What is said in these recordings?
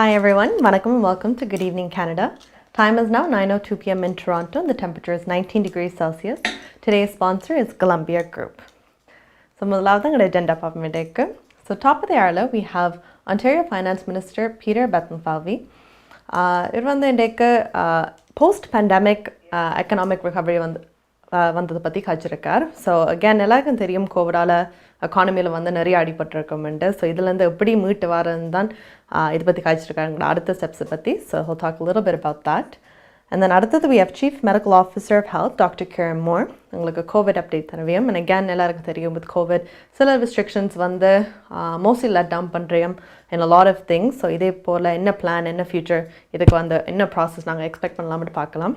Hi everyone, Vanakkam and welcome to Good Evening Canada. Time is now 9:02 p.m. in Toronto and the temperature is 19 degrees Celsius. Today's sponsor is Golumbia Group. So முதலாவது agenda பார்ப்போம். So top of the hour we have Ontario Finance Minister Peter Bethlenfalvy. இது வந்து இன்றைக்கு post-pandemic economic recovery வந்ததை பற்றி காய்ச்சிருக்கார். So again எல்லாருக்கும் தெரியும் கோவிடால் எக்கானமியில் வந்து நிறைய அடிபட்டிருக்கோம்ண்டு. ஸோ இதுலேருந்து எப்படி மீட்டு வரன்னு தான் இதை பற்றி காய்ச்சிருக்காங்க அடுத்த ஸ்டெப்ஸை பற்றி. So he'll talk a little bit about that. And then அடுத்தது we have Chief Medical Officer of Health, Dr. Karen Moore. உங்களுக்கு கோவிட் அப்டேட் தருவியம். And again எல்லாருக்கும் தெரியும் with COVID சில restrictions வந்து mostly let down பண்ணுறியம் in a lot of things. So இதே போல் என்ன plan என்ன future இதுக்கு வந்து என்ன ப்ராசஸ் நாங்கள் எக்ஸ்பெக்ட் பண்ணலாம்னு பார்க்கலாம்.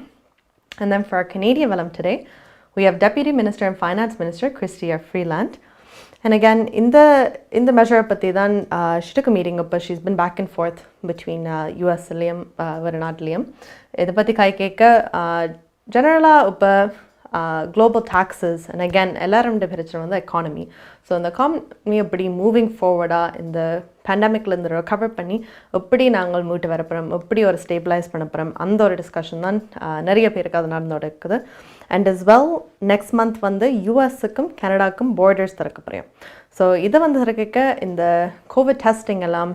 And then for our Canadian Velam today, we have Deputy Minister and Finance Minister Chrystia Freeland. And again, in the measure patti than she took a meeting up, she's been back and forth between US Liam Varanatlium. Idu patti kai kekka generally uppa global taxes and again ellarum dependent on the economy. So in the economy appadi moving forward in the pandemic la irundhu recover panni appadi naangal mootu varaparam appadi or stabilize pannaparam and or discussion than nariya perukku adu nadandodukku. And as well next month வந்து யூஎஸ்க்கும் கனடாக்கும் borders திறக்கப்படுறோம். So இதை வந்து திறக்க இந்த Covid testing எல்லாம்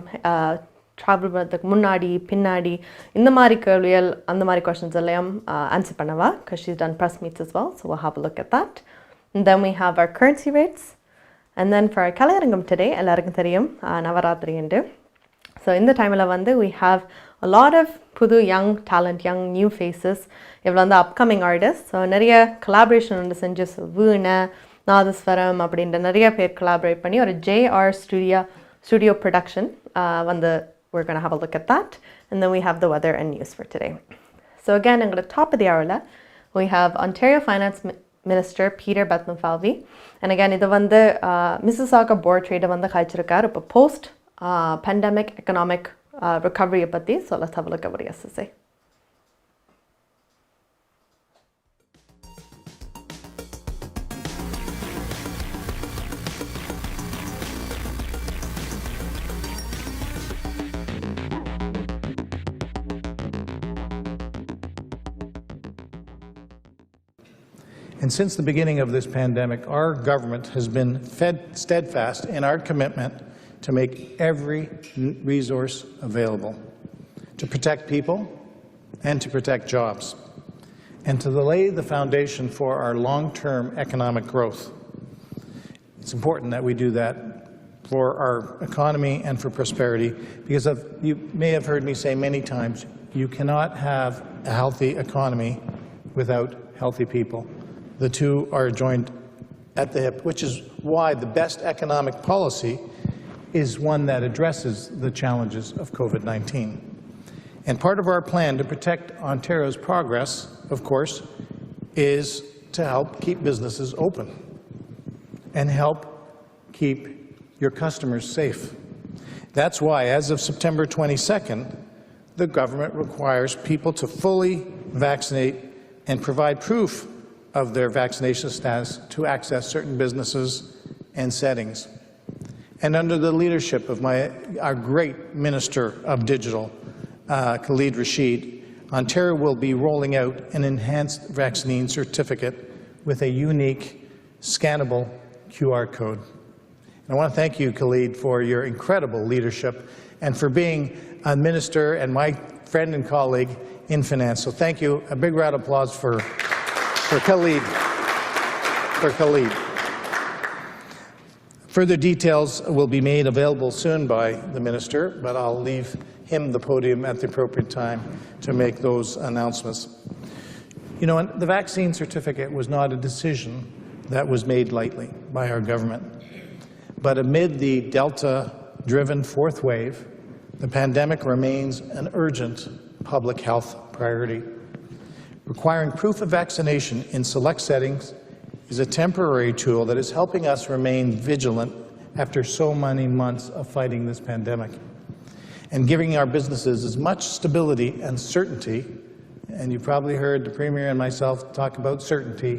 travel பண்ணுறதுக்கு முன்னாடி பின்னாடி இந்த மாதிரி கேள்விகள் அந்த மாதிரி கொஷின்ஸ் எல்லாம் ஆன்சர் பண்ணவா because she's done press meets as well. So we'll have a look at that. And then we have our currency rates. And then for our கலையரங்கம் today எல்லாருக்கும் தெரியும் நவராத்திரி உண்டு. So in the time வந்து we have a lot of புது young talent, young new faces. இவ்வளோ வந்து upcoming artists. So நிறைய collaboration வந்து செஞ்சு வீண நாதஸ்வரம் அப்படின்ற நிறைய பேர் collaborate பண்ணி ஒரு JR studio production வந்து we're going to have a look at that. And then we have the weather and news for today. So again, I'm going to top of the hour we have Ontario Finance Minister Peter Bethlenfalvy. And again, இது வந்து Mississauga board trade வந்து காய்ச்சிருக்கார் இப்போ post pandemic economic recovery patti. So let's have a look at what he has to say. And since the beginning of this pandemic, our government has been steadfast in our commitment to make every resource available to protect people and to protect jobs and to lay the foundation for our long-term economic growth. It's important that we do that for our economy and for prosperity because you may have heard me say many times, you cannot have a healthy economy without healthy people. The two are joined at the hip, which is why the best economic policy is one that addresses the challenges of COVID-19. And part of our plan to protect Ontario's progress, of course, is to help keep businesses open and help keep your customers safe. That's why, as of September 22nd, the government requires people to fully vaccinate and provide proof of their vaccination status to access certain businesses and settings. And under the leadership of our great Minister of Digital, Khalid Rashid, Ontario will be rolling out an enhanced vaccine certificate with a unique scannable QR code. And I want to thank you, Khalid, for your incredible leadership and for being a minister and my friend and colleague in finance. So thank you. A big round of applause for Khalid. Further details will be made available soon by the minister, but I'll leave him the podium at the appropriate time to make those announcements. You know, the vaccine certificate was not a decision that was made lightly by our government. But amid the Delta-driven fourth wave, the pandemic remains an urgent public health priority. Requiring proof of vaccination in select settings is a temporary tool that is helping us remain vigilant after so many months of fighting this pandemic and giving our businesses as much stability and certainty, and you probably heard the Premier and myself talk about certainty,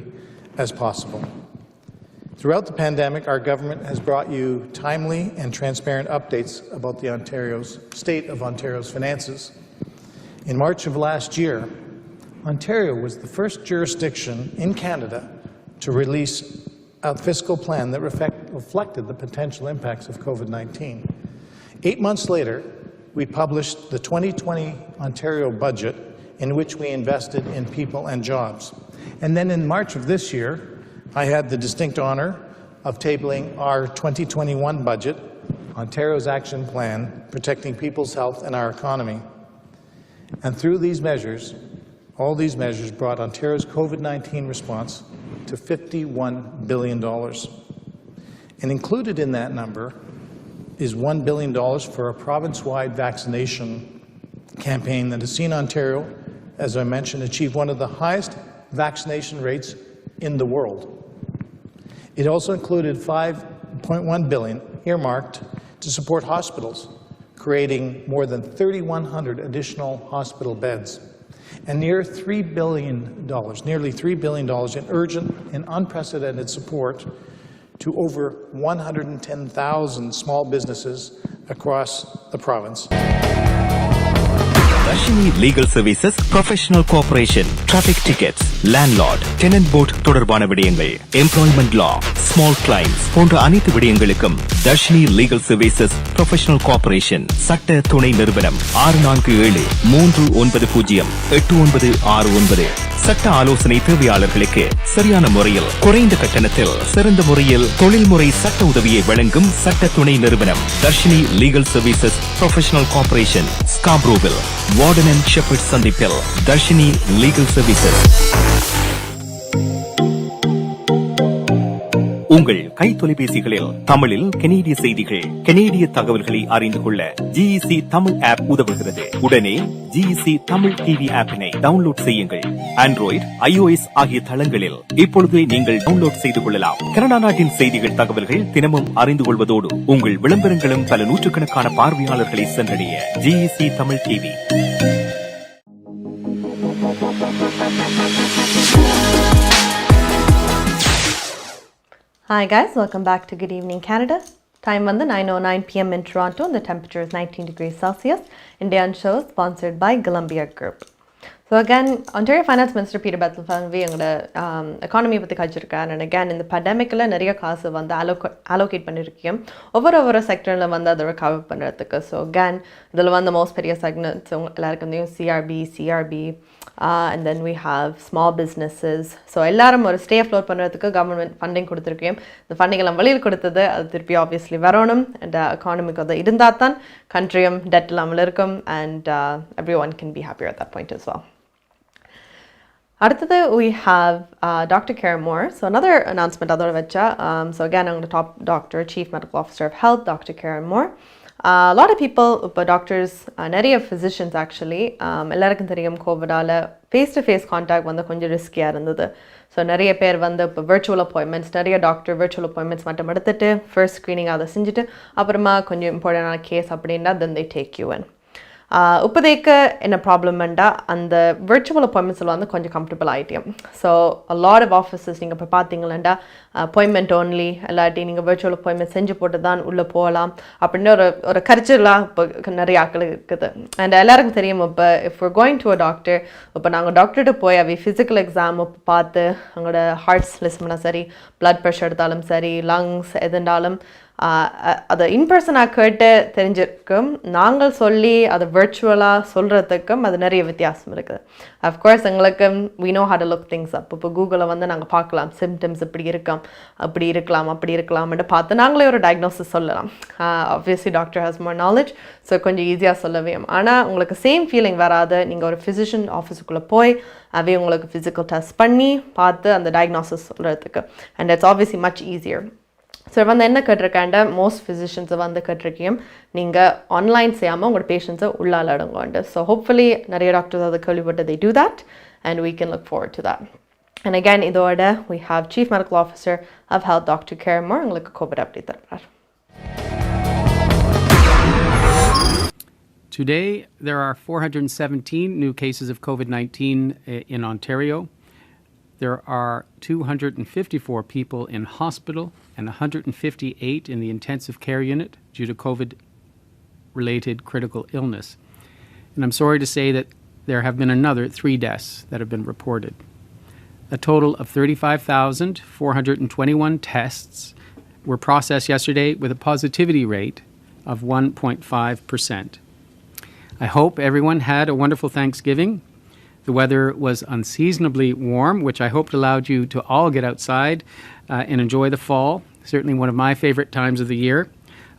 as possible. Throughout the pandemic, our government has brought you timely and transparent updates about the state of Ontario's finances. In March of last year, Ontario was the first jurisdiction in Canada to release a fiscal plan that reflected the potential impacts of COVID-19. 8 months later, we published the 2020 Ontario budget, in which we invested in people and jobs. And then in March of this year, I had the distinct honor of tabling our 2021 budget, Ontario's Action Plan, Protecting People's Health and Our Economy. And through these measures, all these measures brought Ontario's COVID-19 response to $51 billion. And included in that number is $1 billion for a province-wide vaccination campaign that has seen Ontario, as I mentioned, achieve one of the highest vaccination rates in the world. It also included $5.1 billion earmarked to support hospitals, creating more than 3,100 additional hospital beds, and nearly $3 billion in urgent and unprecedented support to over 110,000 small businesses across the province. Darshini Legal Services, Professional Cooperation, Traffic Tickets, Landlord, Tenant Board தொடர்பான விடயங்கள், Employment Law, Small Claims போன்ற அனைத்து விடயங்களுக்கும் Darshini Legal Services, Professional Cooperation, சட்ட துணை நிறுவனம் 647-390-8969. சட்ட ஆலோசனை தேவையாளர்களுக்கு சரியான முறையில் குறைந்த கட்டணத்தில் சிறந்த முறையில் தொழில்முறை சட்ட உதவியை வழங்கும் சட்ட துணை நிறுவனம் Darshini legal services professional corporation, ஸ்காப்ரோவில், வார்டன் அண்ட் ஷெப்பர்ட் சந்திப்பில். Darshini legal services. உங்கள் கை தொலைபேசிகளில் தமிழில் கனேடிய செய்திகள், கனேடிய தகவல்களை அறிந்து கொள்ள GEC தமிழ் ஆப் உதவுகிறது. உடனே GEC தமிழ் டிவி ஆப்பினை டவுன்லோட் செய்யுங்கள். ஆண்ட்ராய்டு, iOS ஆகிய தளங்களில் இப்பொழுதே நீங்கள் டவுன்லோட் செய்து கொள்ளலாம். கனடா நாட்டின் செய்திகள், தகவல்கள் தினமும் அறிந்து கொள்வதோடு உங்கள் விளம்பரங்களும் பல நூற்றுக்கணக்கான பார்வையாளர்களை சென்றடைய GEC Tamil TV. Hi guys, welcome back to Good Evening Canada. Time on the 9:09 p.m. in Toronto and the temperature is 19 degrees Celsius. Indian show sponsored by Golumbia Group. So again, Ontario Finance Minister Peter Bethlenfalvy economy பற்றி கழிச்சிருக்காரு. And again, இந்த pandemicல நிறைய காசு வந்து allocate பண்ணிருக்கோம் ஒவ்வொரு செக்டரில் வந்து அதை recover பண்ணுறதுக்கு. ஸோ again, இதில் வந்து most பெரிய segments எல்லாருக்கும் தெரியும் CRB, and then we have small businesses. So எல்லாரும் ஒரு stay afloat பண்ணுறதுக்கு government funding கொடுத்துருக்கோம். இந்த ஃபண்டிங் எல்லாம் வெளியில் கொடுத்தது அது திருப்பி obviously வரணும். And economic அது இருந்தால் தான் countryயும் debt இல்லாமல் இருக்கும், and everyone can be happier at that point as well. அடுத்தது we have Dr. Karen Moore. So another announcement அதோட வச்சா, so again I'm the top doctor, Chief Medical Officer of Health, Dr. Karen Moore. A lot of people, இப்போ doctors, நிறைய physicians actually, எல்லாருக்கும் தெரியும் கோவிடால் face-to-face contact வந்து கொஞ்சம் ரிஸ்கியாக இருந்தது. So நிறைய பேர் வந்து இப்போ virtual appointments, நிறைய டாக்டர் virtual appointments மட்டும் எடுத்துட்டு first screening அதை செஞ்சுட்டு அப்புறமா கொஞ்சம் இம்பார்ட்டண்டான கேஸ் அப்படின்னா then they take you in. இப்போதைக்கு என்ன ப்ராப்ளம்ண்டா அந்த விர்ச்சுவல் அப்பாயின்மெண்ட்ஸில் வந்து கொஞ்சம் கம்ஃபர்டபுள் ஆகிட்டேன். ஸோ லாட் ஆஃப் ஆஃபீஸஸ் நீங்கள் இப்போ பார்த்தீங்களா அப்பாயின்மெண்ட் ஓன்லி, இல்லாட்டி நீங்கள் விர்ச்சுவல் அப்பாயின்மெண்ட் செஞ்சு போட்டு தான் உள்ளே போகலாம் அப்படின்னு ஒரு கல்ச்சர்லாம் இப்போ நிறைய ஆட்கள் இருக்குது. அண்ட் எல்லாருக்கும் தெரியும் இப்போ if we're going to a doctor, இப்போ நாங்கள் டாக்டர்கிட்ட போய் அவை ஃபிசிக்கல் எக்ஸாம் இப்போ பார்த்து அவங்களோட ஹார்ட்ஸ் லிஸ்ட் பண்ணால் சரி, பிளட் ப்ரெஷர் எடுத்தாலும் சரி, லங்ஸ் எதுண்டாலும் அதை இன்பர்சனாக கேட்டு தெரிஞ்சிருக்கும். நாங்கள் சொல்லி அதை விர்ச்சுவலாக சொல்கிறதுக்கும் அது நிறைய வித்தியாசம் இருக்குது. அஃப்கோர்ஸ் எங்களுக்கு we know how to look things up. இப்போ கூகுளில் வந்து நாங்கள் பார்க்கலாம் சிம்டம்ஸ் இப்படி அப்படி இருக்கலாம்னு பார்த்து நாங்களே ஒரு டயக்னோசிஸ் சொல்லலாம். Obviously doctor has more knowledge, so கொஞ்சம் ஈஸியாக சொல்லவே. ஆனால் உங்களுக்கு சேம் ஃபீலிங் வராது நீங்கள் ஒரு ஃபிசிஷியன் ஆஃபீஸுக்குள்ளே போய் அவை உங்களுக்கு ஃபிசிக்கல் டெஸ்ட் பண்ணி பார்த்து அந்த டயக்னோசிஸ் சொல்கிறதுக்கு. And it's obviously much easier. So வந்து என்ன கேட்டிருக்கேன்டா, மோஸ்ட் ஃபிசிஷியன்ஸை வந்து கேட்டிருக்கேன் நீங்கள் ஆன்லைன் செய்யாமல் உங்களோட பேஷண்ட்ஸை உள்ளால் அடங்குவாண்டு. ஸோ ஹோப்ஃபுல்லி நிறைய டாக்டர்ஸ் அதை கேள்விப்பட்டு they do that and we can look forward to that. And again, இதோட we have Chief Medical Officer of Health, Dr. Karen Moore, உங்களுக்கு கோவிட் அப்டேட் தருவார். Today, there are 417 new cases of COVID-19 in Ontario. there are 254 people in hospital and 158 in the intensive care unit due to COVID-related critical illness. And I'm sorry to say that there have been another 3 deaths that have been reported. A total of 35,421 tests were processed yesterday with a positivity rate of 1.5%. I hope everyone had a wonderful Thanksgiving. The weather was unseasonably warm, which I hoped allowed you to all get outside and enjoy the fall, certainly one of my favorite times of the year.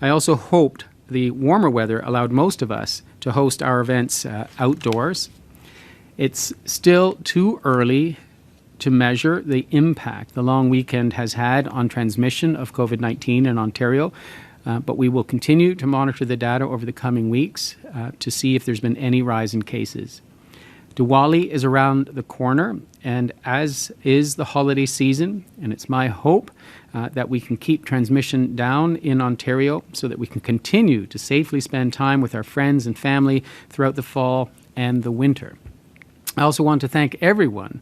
I also hoped the warmer weather allowed most of us to host our events outdoors. It's still too early to measure the impact the long weekend has had on transmission of COVID-19 in Ontario, but we will continue to monitor the data over the coming weeks to see if there's been any rise in cases. Diwali is around the corner, and as is the holiday season, and it's my hope that we can keep transmission down in Ontario so that we can continue to safely spend time with our friends and family throughout the fall and the winter. I also want to thank everyone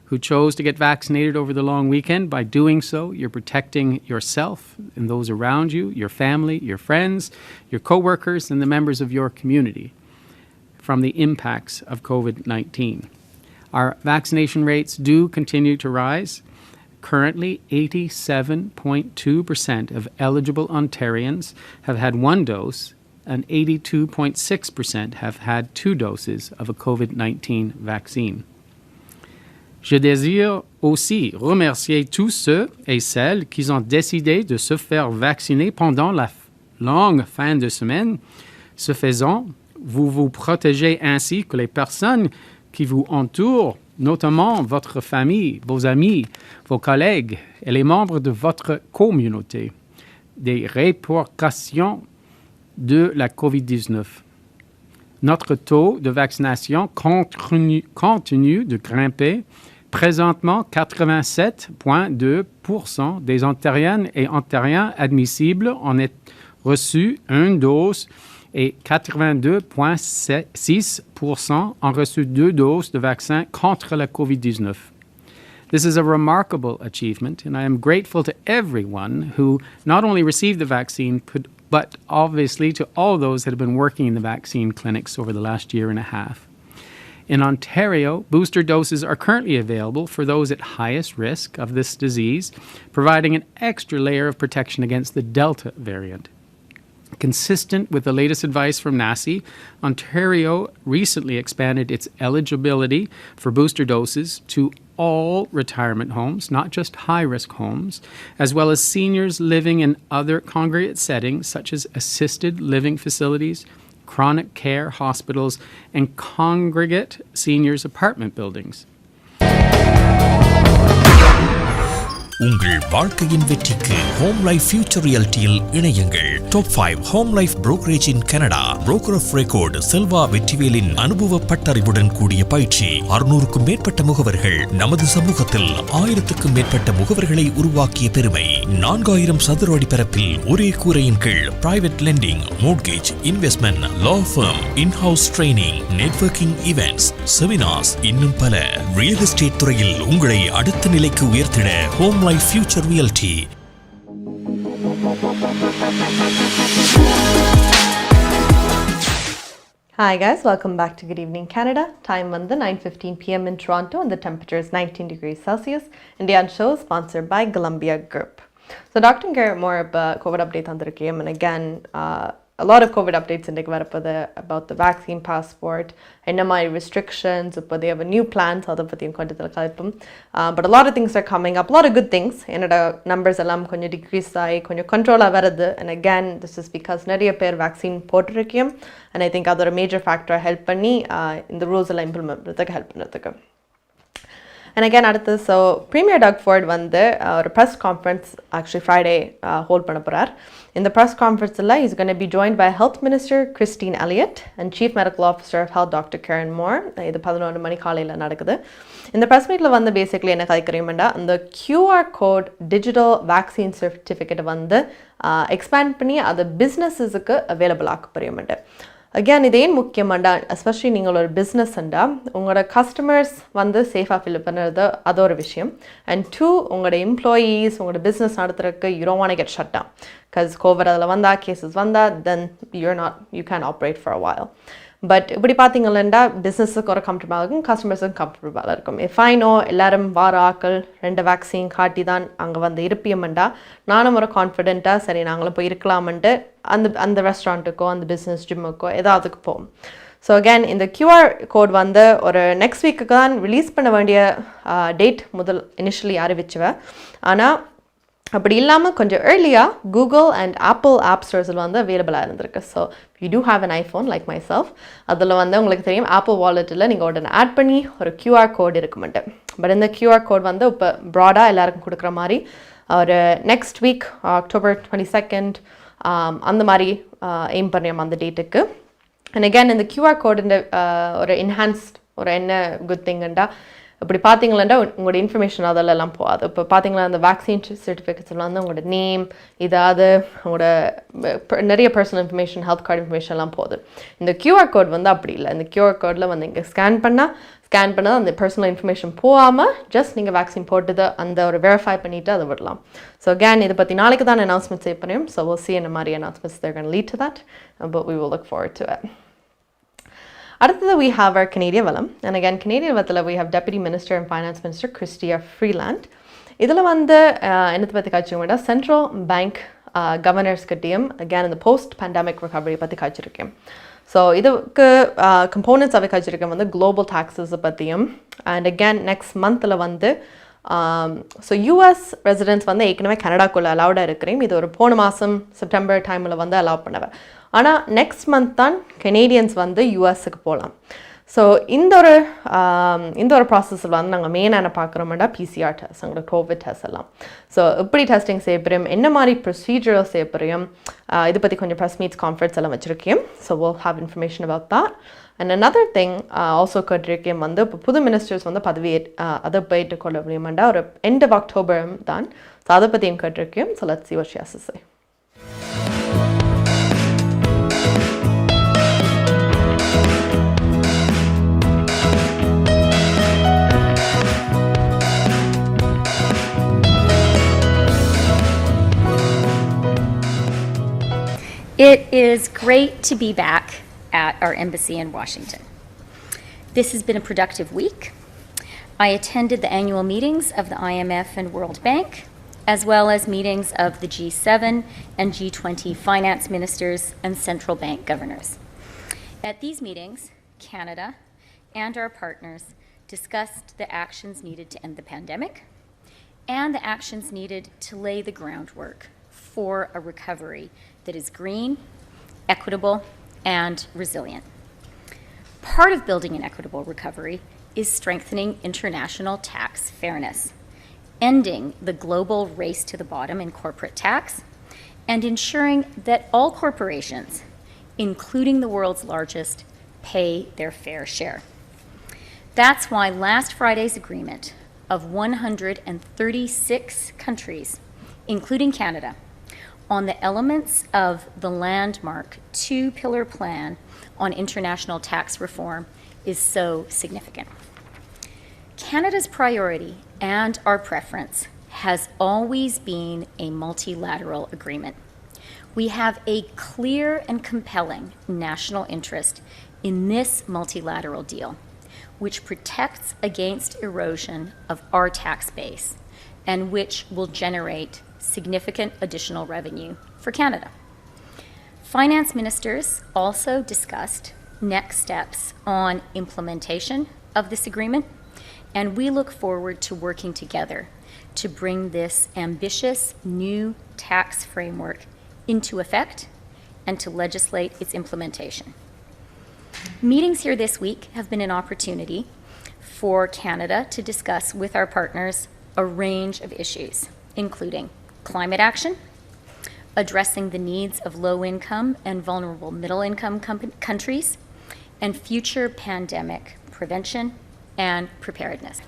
who chose to get vaccinated over the long weekend. By doing so, you're protecting yourself and those around you, your family, your friends, your co-workers, and the members of your community from the impacts of COVID-19. Our vaccination rates do continue to rise. Currently, 87.2% of eligible Ontarians have had 1 dose, and 82.6% have had 2 doses of a COVID-19 vaccine. Je désire aussi remercier tous ceux et celles qui ont décidé de se faire vacciner pendant la longue fin de semaine. Ce faisant, vous vous protégez ainsi que les personnes qui vous entourent, notamment votre famille, vos amis, vos collègues et les membres de votre communauté, des répercussions de la COVID-19. Notre taux de vaccination continue de grimper. Présentement, 87,2% des Ontariennes et Ontariens admissibles en ont reçu 1 dose et 82,6% ont reçu 2 doses de vaccin contre la COVID-19. This is a remarkable achievement, and I am grateful to everyone who not only received the vaccine, but obviously to all those that have been working in the vaccine clinics over the last year and a half. In Ontario, booster doses are currently available for those at highest risk of this disease, providing an extra layer of protection against the Delta variant. Consistent with the latest advice from NACI, Ontario recently expanded its eligibility for booster doses to all retirement homes, not just high-risk homes, as well as seniors living in other congregate settings such as assisted living facilities, chronic care hospitals, and congregate seniors apartment buildings. உங்கள் வாழ்க்கையின் வெற்றிக்கு home life future ரியாலிட்டியில் இணையுங்கள். Top 5 home life brokerage in Canada. Broker of record Selva வெற்றிவேலின் அனுபவ பட்டறிவுடன் கூடிய பயிற்சி. 600க்கும் மேற்பட்ட முகவர்கள் நமது சமூகத்தில் 1000க்கும் மேற்பட்ட முகவர்களை உருவாக்கிய பெருமை. 4000 சதுர அடி பரப்பில் ஒரே கூரையின் கீழ் private lending, mortgage, investment, law firm, inhouse training, networking events, seminars, இன்னும் பல. ரியல் எஸ்டேட் துறையில் உங்களை அடுத்த நிலைக்கு உயர்த்திட home life future reality. Hi guys, welcome back to Good Evening Canada. Time on the 9:15 p.m. in Toronto and the temperature is 19 degrees Celsius. Indian show is sponsored by Golumbia Group. So Dr. Garrett more about COVID update on the game, and again a lot of COVID updates in about the vaccine passport and my restrictions, but they have a new plan, so but a lot of things are coming up, a lot of good things, and numbers allam konja decrease konja control varudhu, and again this is because nariya per vaccine potirukkum, and I think other major factor help panni in the rules alla implement pannadhukku help pannadhukku. And again, so Premier Doug Ford வந்து ஒரு press conference actually Friday hold பண்ண போறார். In the press conference he's going to be joined by Health Minister Christine Elliott and Chief Medical Officer of Health Dr. Karen Moore. இது 11 மணி காலையில நடக்குது. இந்த press meetல வந்து basically என்ன கதைக்கிறீங்கடா, அந்த QR code digital vaccine certificate வந்து expand பண்ணி அது businesses-க்கு available ஆக்க போறீங்க. அகேன் இது ஏன் முக்கியமாண்டா எஸ்பெஷலி நீங்கள் ஒரு பிஸ்னஸ்ண்டா உங்களோட கஸ்டமர்ஸ் வந்து சேஃபாக ஃபில் பண்ணுறது அது ஒரு விஷயம். அண்ட் 2 உங்களோட எம்ப்ளாயீஸ் உங்களோட பிஸ்னஸ் நடத்துறதுக்கு you don't want to get shut down because covid அதில் வந்தால் கேசஸ் வந்தால் then you can operate for a while. But இப்படி பார்த்தீங்கன்னா பிஸ்னஸுக்கு ஒரு கம்ஃபர்டபுளாக இருக்கும், கஸ்டமர்ஸுக்கும் கம்ஃபர்டபுளாக இருக்கும். இஃப் ஐ நோ எல்லாரும் வார ஆக்கள் 2 வேக்சின் காட்டி தான் அங்கே வந்து இருப்பியமெண்டா நானும் ஒரு கான்ஃபிடென்ட்டாக சரி நாங்களும் போய் இருக்கலாமன்ட்டு அந்த ரெஸ்டாரண்ட்டுக்கோ அந்த பிஸ்னஸ் ஜிம்முக்கோ ஏதாவதுக்கு போகும். ஸோ அகேன் இந்த QR கோட் வந்து ஒரு நெக்ஸ்ட் வீக்குக்கு தான் ரிலீஸ் பண்ண வேண்டிய டேட் இனிஷியலி அறிவிச்சுவேன். ஆனால் அப்படி இல்லாமல் கொஞ்சம் ஏர்லியாக கூகுள் அண்ட் ஆப்பிள் ஆப் ஸ்டோர்ஸில் வந்து அவைலபிளாக இருந்திருக்கு. So you do have an iPhone like myself, அதில் வந்து உங்களுக்கு தெரியும் ஆப்பிள் வாலெட்டில் நீங்கள் உடனே ஆட் பண்ணி ஒரு QR கோட் இருக்குமெண்ட்டு. பட் இந்த QR கோட் வந்து இப்போ ப்ராடாக எல்லாருக்கும் கொடுக்குற மாதிரி ஒரு நெக்ஸ்ட் வீக் October 22nd அந்த மாதிரி எய்ம் பண்ணியோம் அந்த டேட்டுக்கு. அண்ட் அகேன் இந்த QR கோடுன்ற ஒரு என்ஹான்ஸ்ட் ஒரு என்ன குட் திங்குண்டா இப்படி பார்த்தீங்களா உங்களோட இன்ஃபர்மேஷன் அதெல்லாம் போகாது. இப்போ பார்த்தீங்களா அந்த வேக்சின் சர்டிஃபிகேட்ஸில் வந்து உங்களோட நேம் இதாவது உங்களோட நிறைய பர்சனல் இன்ஃபர்மேஷன் ஹெல்த் கார்டு இன்ஃபர்மேஷன்லாம் போகுது. இந்த QR கோட் வந்து அப்படி இல்லை. இந்த QR கோடில் வந்து இங்கே ஸ்கேன் பண்ணால் அந்த பர்சனல் இன்ஃபர்மேஷன் போகாமல் ஜஸ்ட் நீங்கள் வேக்சின் போட்டதை அந்த ஒரு வெரிஃபை பண்ணிவிட்டு அதை விடலாம். ஸோ அகேன் இதை பற்றி நாளைக்கு தான் அனௌன்ஸ்மெண்ட் செய்ய போகிறோம். ஸோ we'll see என்ன மாதிரி announcements they're going to lead to that, but we will look forward to it. அடுத்தது we have our Canadian வலம். And again Canadian வலத்தில் we have Deputy Minister and Finance Minister Chrystia Freeland. இதில் வந்து என்னத்தை பற்றி காய்ச்சிருக்கோம்னா central bank governors கிட்டேயும் again இந்த post pandemic recovery பற்றி காய்ச்சிருக்கேன். So இதுக்கு கம்போனன்ட்ஸ் அவை காய்ச்சிருக்கேன் வந்து குளோபல் டாக்ஸஸை பற்றியும். அண்ட் அகேன் நெக்ஸ்ட் மந்தில் வந்து ஸோ US ரெசிடென்ட்ஸ் வந்து ஏற்கனவே கனடாக்குள்ளே அலவுடாக இருக்கிறேன். இது ஒரு போன மாதம் செப்டம்பர் டைமில் வந்து அலோவ் பண்ணுவேன். ஆனால் நெக்ஸ்ட் மந்த் தான் கெனேடியன்ஸ் வந்து யூஎஸ்க்கு போகலாம். ஸோ இந்த ஒரு ப்ராசஸில் வந்து நாங்கள் மெயினாக என்ன பார்க்குறோம்னா PCR டெஸ்ட் எங்களோட கோவிட் டெஸ்ட் எல்லாம். ஸோ எப்படி டெஸ்டிங் செய்ய போகிறோம் என்ன மாதிரி ப்ரொசீஜர் செய்ய போகிறோம் இது பற்றி கொஞ்சம் ப்ரெஸ் மீட்ஸ் கான்ஃபரன்ஸ் எல்லாம் வச்சுருக்கேன். So we'll have information about that. And another thing also கேட்டிருக்கேன் வந்து இப்போ புது மினிஸ்டர்ஸ் வந்து பதவி அதை போயிட்டு கொள்ள முடியுமாண்டா ஒரு end of October தான். ஸோ அதை பற்றியும் கேட்டிருக்கேன். So let's see what she has to say. It is great to be back at our embassy in Washington. This has been a productive week. I attended the annual meetings of the IMF and World Bank, as well as meetings of the G7 and G20 finance ministers and central bank governors. At these meetings, Canada and our partners discussed the actions needed to end the pandemic and the actions needed to lay the groundwork for a recovery that is green, equitable, and resilient. Part of building an equitable recovery is strengthening international tax fairness, ending the global race to the bottom in corporate tax, and ensuring that all corporations, including the world's largest, pay their fair share. That's why last Friday's agreement of 136 countries, including Canada, on the elements of the landmark 2-pillar plan on international tax reform is so significant. Canada's priority and our preference has always been a multilateral agreement. We have a clear and compelling national interest in this multilateral deal, which protects against erosion of our tax base and which will generate significant additional revenue for Canada. Finance ministers also discussed next steps on implementation of this agreement, and we look forward to working together to bring this ambitious new tax framework into effect and to legislate its implementation. Meetings here this week have been an opportunity for Canada to discuss with our partners a range of issues, including climate action, addressing the needs of low-income and vulnerable middle-income countries, and future pandemic prevention and preparedness.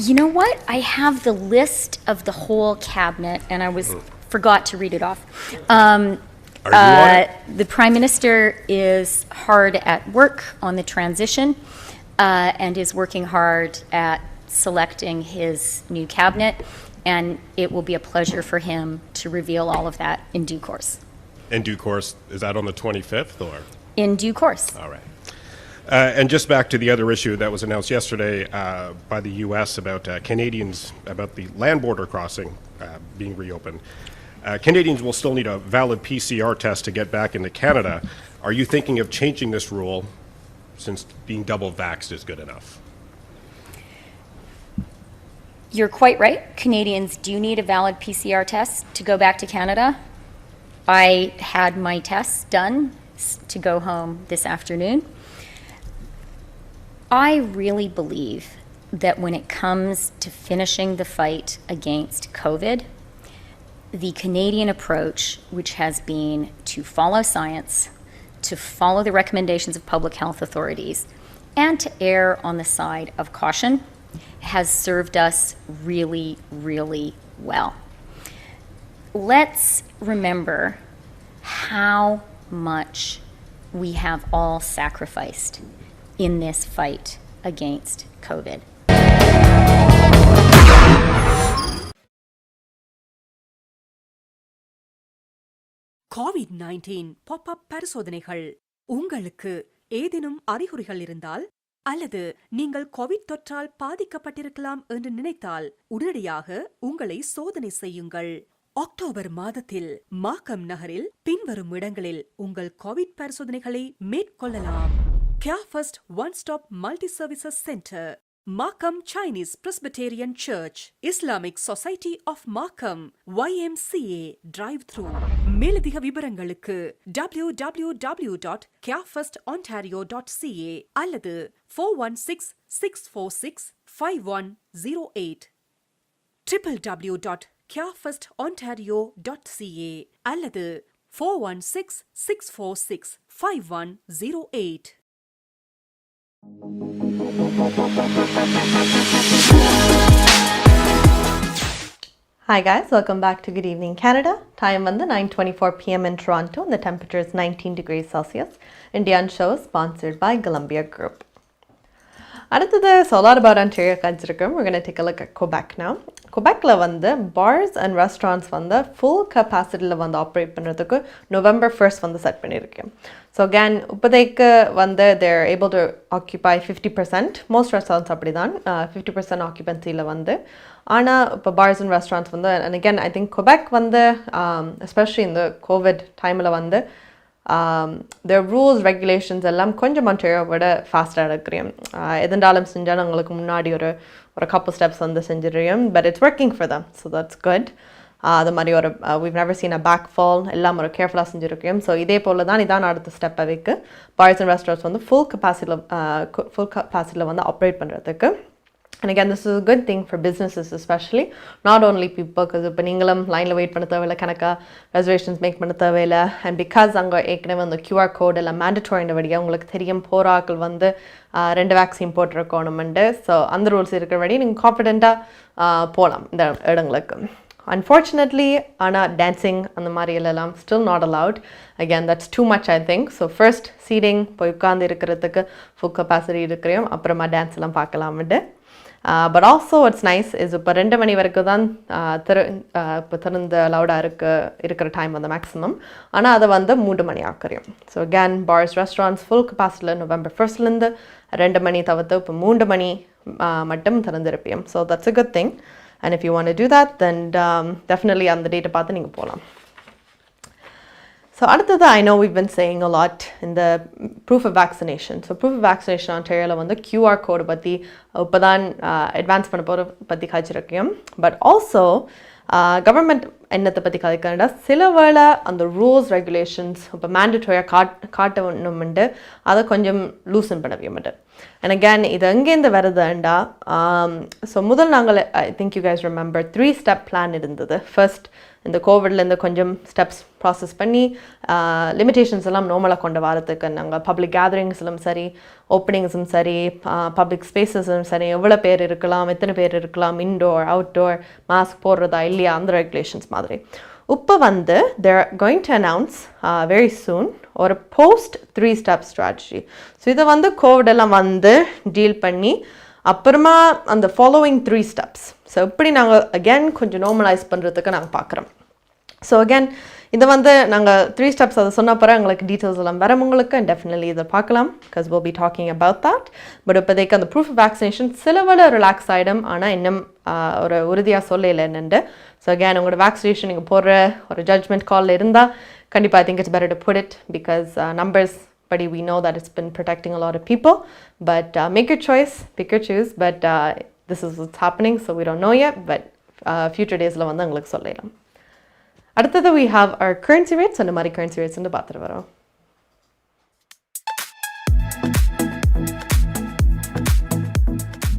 You know what? I have the list of the whole cabinet, and I forgot to read it off. Are you on it? The Prime Minister is hard at work on the transition and is working hard at selecting his new cabinet, and it will be a pleasure for him to reveal all of that in due course. In due course, is that on the 25th or? In due course. All right. And just back to the other issue that was announced yesterday by the U.S. about Canadians, about the land border crossing being reopened. Canadians will still need a valid PCR test to get back into Canada. Are you thinking of changing this rule since being double vaxxed is good enough? You're quite right. Canadians do need a valid PCR test to go back to Canada. I had my tests done to go home this afternoon. I really believe that when it comes to finishing the fight against COVID, the Canadian approach, which has been to follow science, to follow the recommendations of public health authorities, and to err on the side of caution, has served us really, really well. Let's remember how much we have all sacrificed in this fight against COVID. COVID-19 pop-up பரிசோதனைகள். உங்களுக்கு ஏதேனும் அறிகுறிகள் இருந்தால் அல்லது நீங்கள் Covid தொற்றால் பாதிக்கப்பட்டிருக்கலாம் என்று நினைத்தால் உடனடியாக உங்களை சோதனை செய்யுங்கள். அக்டோபர் மாதத்தில் மார்க்கம் நகரில் பின்வரும் இடங்களில் உங்கள் கோவிட் பரிசோதனைகளை மேற்கொள்ளலாம். Care First One Stop Multi Services Center, Markham Chinese Presbyterian Church, Islamic Society of Markham, YMCA Drive-Thru. மேலதிக விவரங்களுக்கு www.carefirstontario.ca அல்லது 416-646-5108 www.carefirstontario.ca அல்லது 416-646-5108. Hi guys, welcome back to Good Evening Canada. Time on the 9:24 p.m. in Toronto and the temperature is 19 degrees Celsius. Indian show is sponsored by Golumbia Group. அடுத்தது so a lot about Ontario கஞ்சிருக்கோம். We're going to take a look at Quebec now. Quebecல வந்து bars and restaurants வந்து full capacityல வந்து operate பண்ணுறதுக்கு November 1st வந்து set பண்ணியிருக்கேன். So again, இப்போதைக்கு வந்து they're able to occupy 50%. Most restaurants அப்படி தான் 50% occupancyல வந்து. ஆனால் இப்போ bars and restaurants வந்து and again I think Quebec வந்து especially in the COVID timeல வந்து their rules, regulations எல்லாம் கொஞ்சம் Ontario விட ஃபாஸ்ட்டாக இருக்கிறேன். எதென்றாலும் செஞ்சாலும் உங்களுக்கு முன்னாடி ஒரு couple steps வந்து செஞ்சிடுறேன். But it's working for them, so that's good. அது மாதிரி ஒரு we've never seen a backfall, எல்லாம் ஒரு கேர்ஃபுல்லாக செஞ்சுருக்கேன். ஸோ இதே போல் தான் இதான் அடுத்த ஸ்டெப் அவைக்கு bars and restaurants வந்து full capacityல வந்து ஆப்ரேட் பண்ணுறதுக்கு. And again, this is a good thing for businesses especially, not only people, because இப்போ நீங்களும் லைனில் வெயிட் பண்ண தேவையில்லை, கணக்காக ரெசர்வேஷன்ஸ் மேக் பண்ண தேவையில்லை. அண்ட் பிகாஸ் அங்கே ஏற்கனவே அந்த QR கோட் எல்லாம் மேண்டட்டோரின்றபடியாக உங்களுக்கு தெரியும் போராக்கள் வந்து 2 வேக்சின் போட்டிருக்கணுமெண்டு. ஸோ அந்த ரூல்ஸ் இருக்கிறபடி நீங்கள் கான்ஃபிடென்ட்டாக போகலாம் இந்த இடங்களுக்கு. Unfortunately, ஆனால் டான்சிங் அந்த மாதிரி எல்லாம் still not allowed. Again, that's too much I think. So first seating போய் உட்காந்து இருக்கிறதுக்கு full capacity இருக்கிறோம், அப்புறமா டான்ஸ் எல்லாம் பார்க்கலாம்ட்டு. But also what's nice is இப்போ 2 மணி வரைக்கும் தான் இப்போ திறந்த அலௌடாக இருக்கிற டைம் வந்து மேக்ஸிமம். ஆனால் அதை வந்து 3 மணி ஆக்குறோம். So again, bars, restaurants full capacity November 1st 2 மணி தவிர்த்து இப்போ 3 மணி மட்டும் திறந்திருப்போம். So that's a good thing. And if you want to do that, then definitely அந்த டேட்டை பார்த்து நீங்கள் போகலாம். So அடுத்தது I know we've been saying a lot in the proof of vaccination. So proof of vaccination Ontarioல வந்து QR code பற்றி இப்போ தான் அட்வான்ஸ் பண்ண போகிற பற்றி காய்ச்சிருக்கேன். But also கவர்மெண்ட் என்னத்தை பற்றி கதைக்கிறா சில வேளை அந்த ரூல்ஸ் ரெகுலேஷன்ஸ் இப்போ மேண்டட்டோரியாக காட்டணுமெண்டு அதை கொஞ்சம் லூசன் பண்ணவேமெண்டு. And again, இது எங்கேருந்து வருதுண்டா ஸோ முதல் நாங்கள் I think you guys remember 3-step plan இருந்தது. ஃபர்ஸ்ட் இந்த கோவிட்லேருந்து கொஞ்சம் ஸ்டெப்ஸ் ப்ராசஸ் பண்ணி லிமிட்டேஷன்ஸ் எல்லாம் நார்மலாக கொண்டு வரதுக்கு நாங்கள் பப்ளிக் கேதரிங்ஸ்லும் சரி, ஓப்பனிங்ஸும் சரி, பப்ளிக் ஸ்பேசஸும் சரி, எவ்வளோ பேர் இருக்கலாம், எத்தனை பேர் இருக்கலாம், இன்டோர் அவுட்டோர், மாஸ்க் போடுறதா இல்லையா, அந்த ரெகுலேஷன்ஸ் மாதிரி. இப்போ வந்து they're going to announce very soon ஒரு post 3-step strategy. ஸோ இதை வந்து கோவிட் எல்லாம் வந்து டீல் பண்ணி அப்புறமா அந்த ஃபாலோவிங் 3 steps. ஸோ இப்படி நாங்கள் அகேன் கொஞ்சம் நார்மலைஸ் பண்ணுறதுக்கு நாங்கள் பார்க்குறோம். ஸோ அகேன் இதை வந்து நாங்கள் 3 steps அதை சொன்ன பிறகு எங்களுக்கு டீட்டெயில்ஸ் எல்லாம் வர உங்களுக்கு அண்ட் டெஃபினெட்லி இதை பார்க்கலாம் because we'll be talking about that. But இப்போதைக்கு அந்த ப்ரூஃப் ஆஃப் வேக்சினேஷன் சிலவள ரிலாக்ஸ் ஆகிடும், ஆனால் இன்னும் ஒரு உறுதியாக சொல்லலை என்னென்று. ஸோ அகேன் உங்களோட வேக்சினேஷன் நீங்கள் போடுற ஒரு ஜட்ஜ்மெண்ட் காலில் இருந்தால் கண்டிப்பாக I think it's better to put it because numbers but we know that it's been protecting a lot of people. But make your choice, pick your choose. But this is what's happening, so we don't know yet. But future days la vanda ungalku sollalam. அடுத்தது we have our currency rates and மாதிரி currency rates வந்து பார்த்துட்டு வரோம்.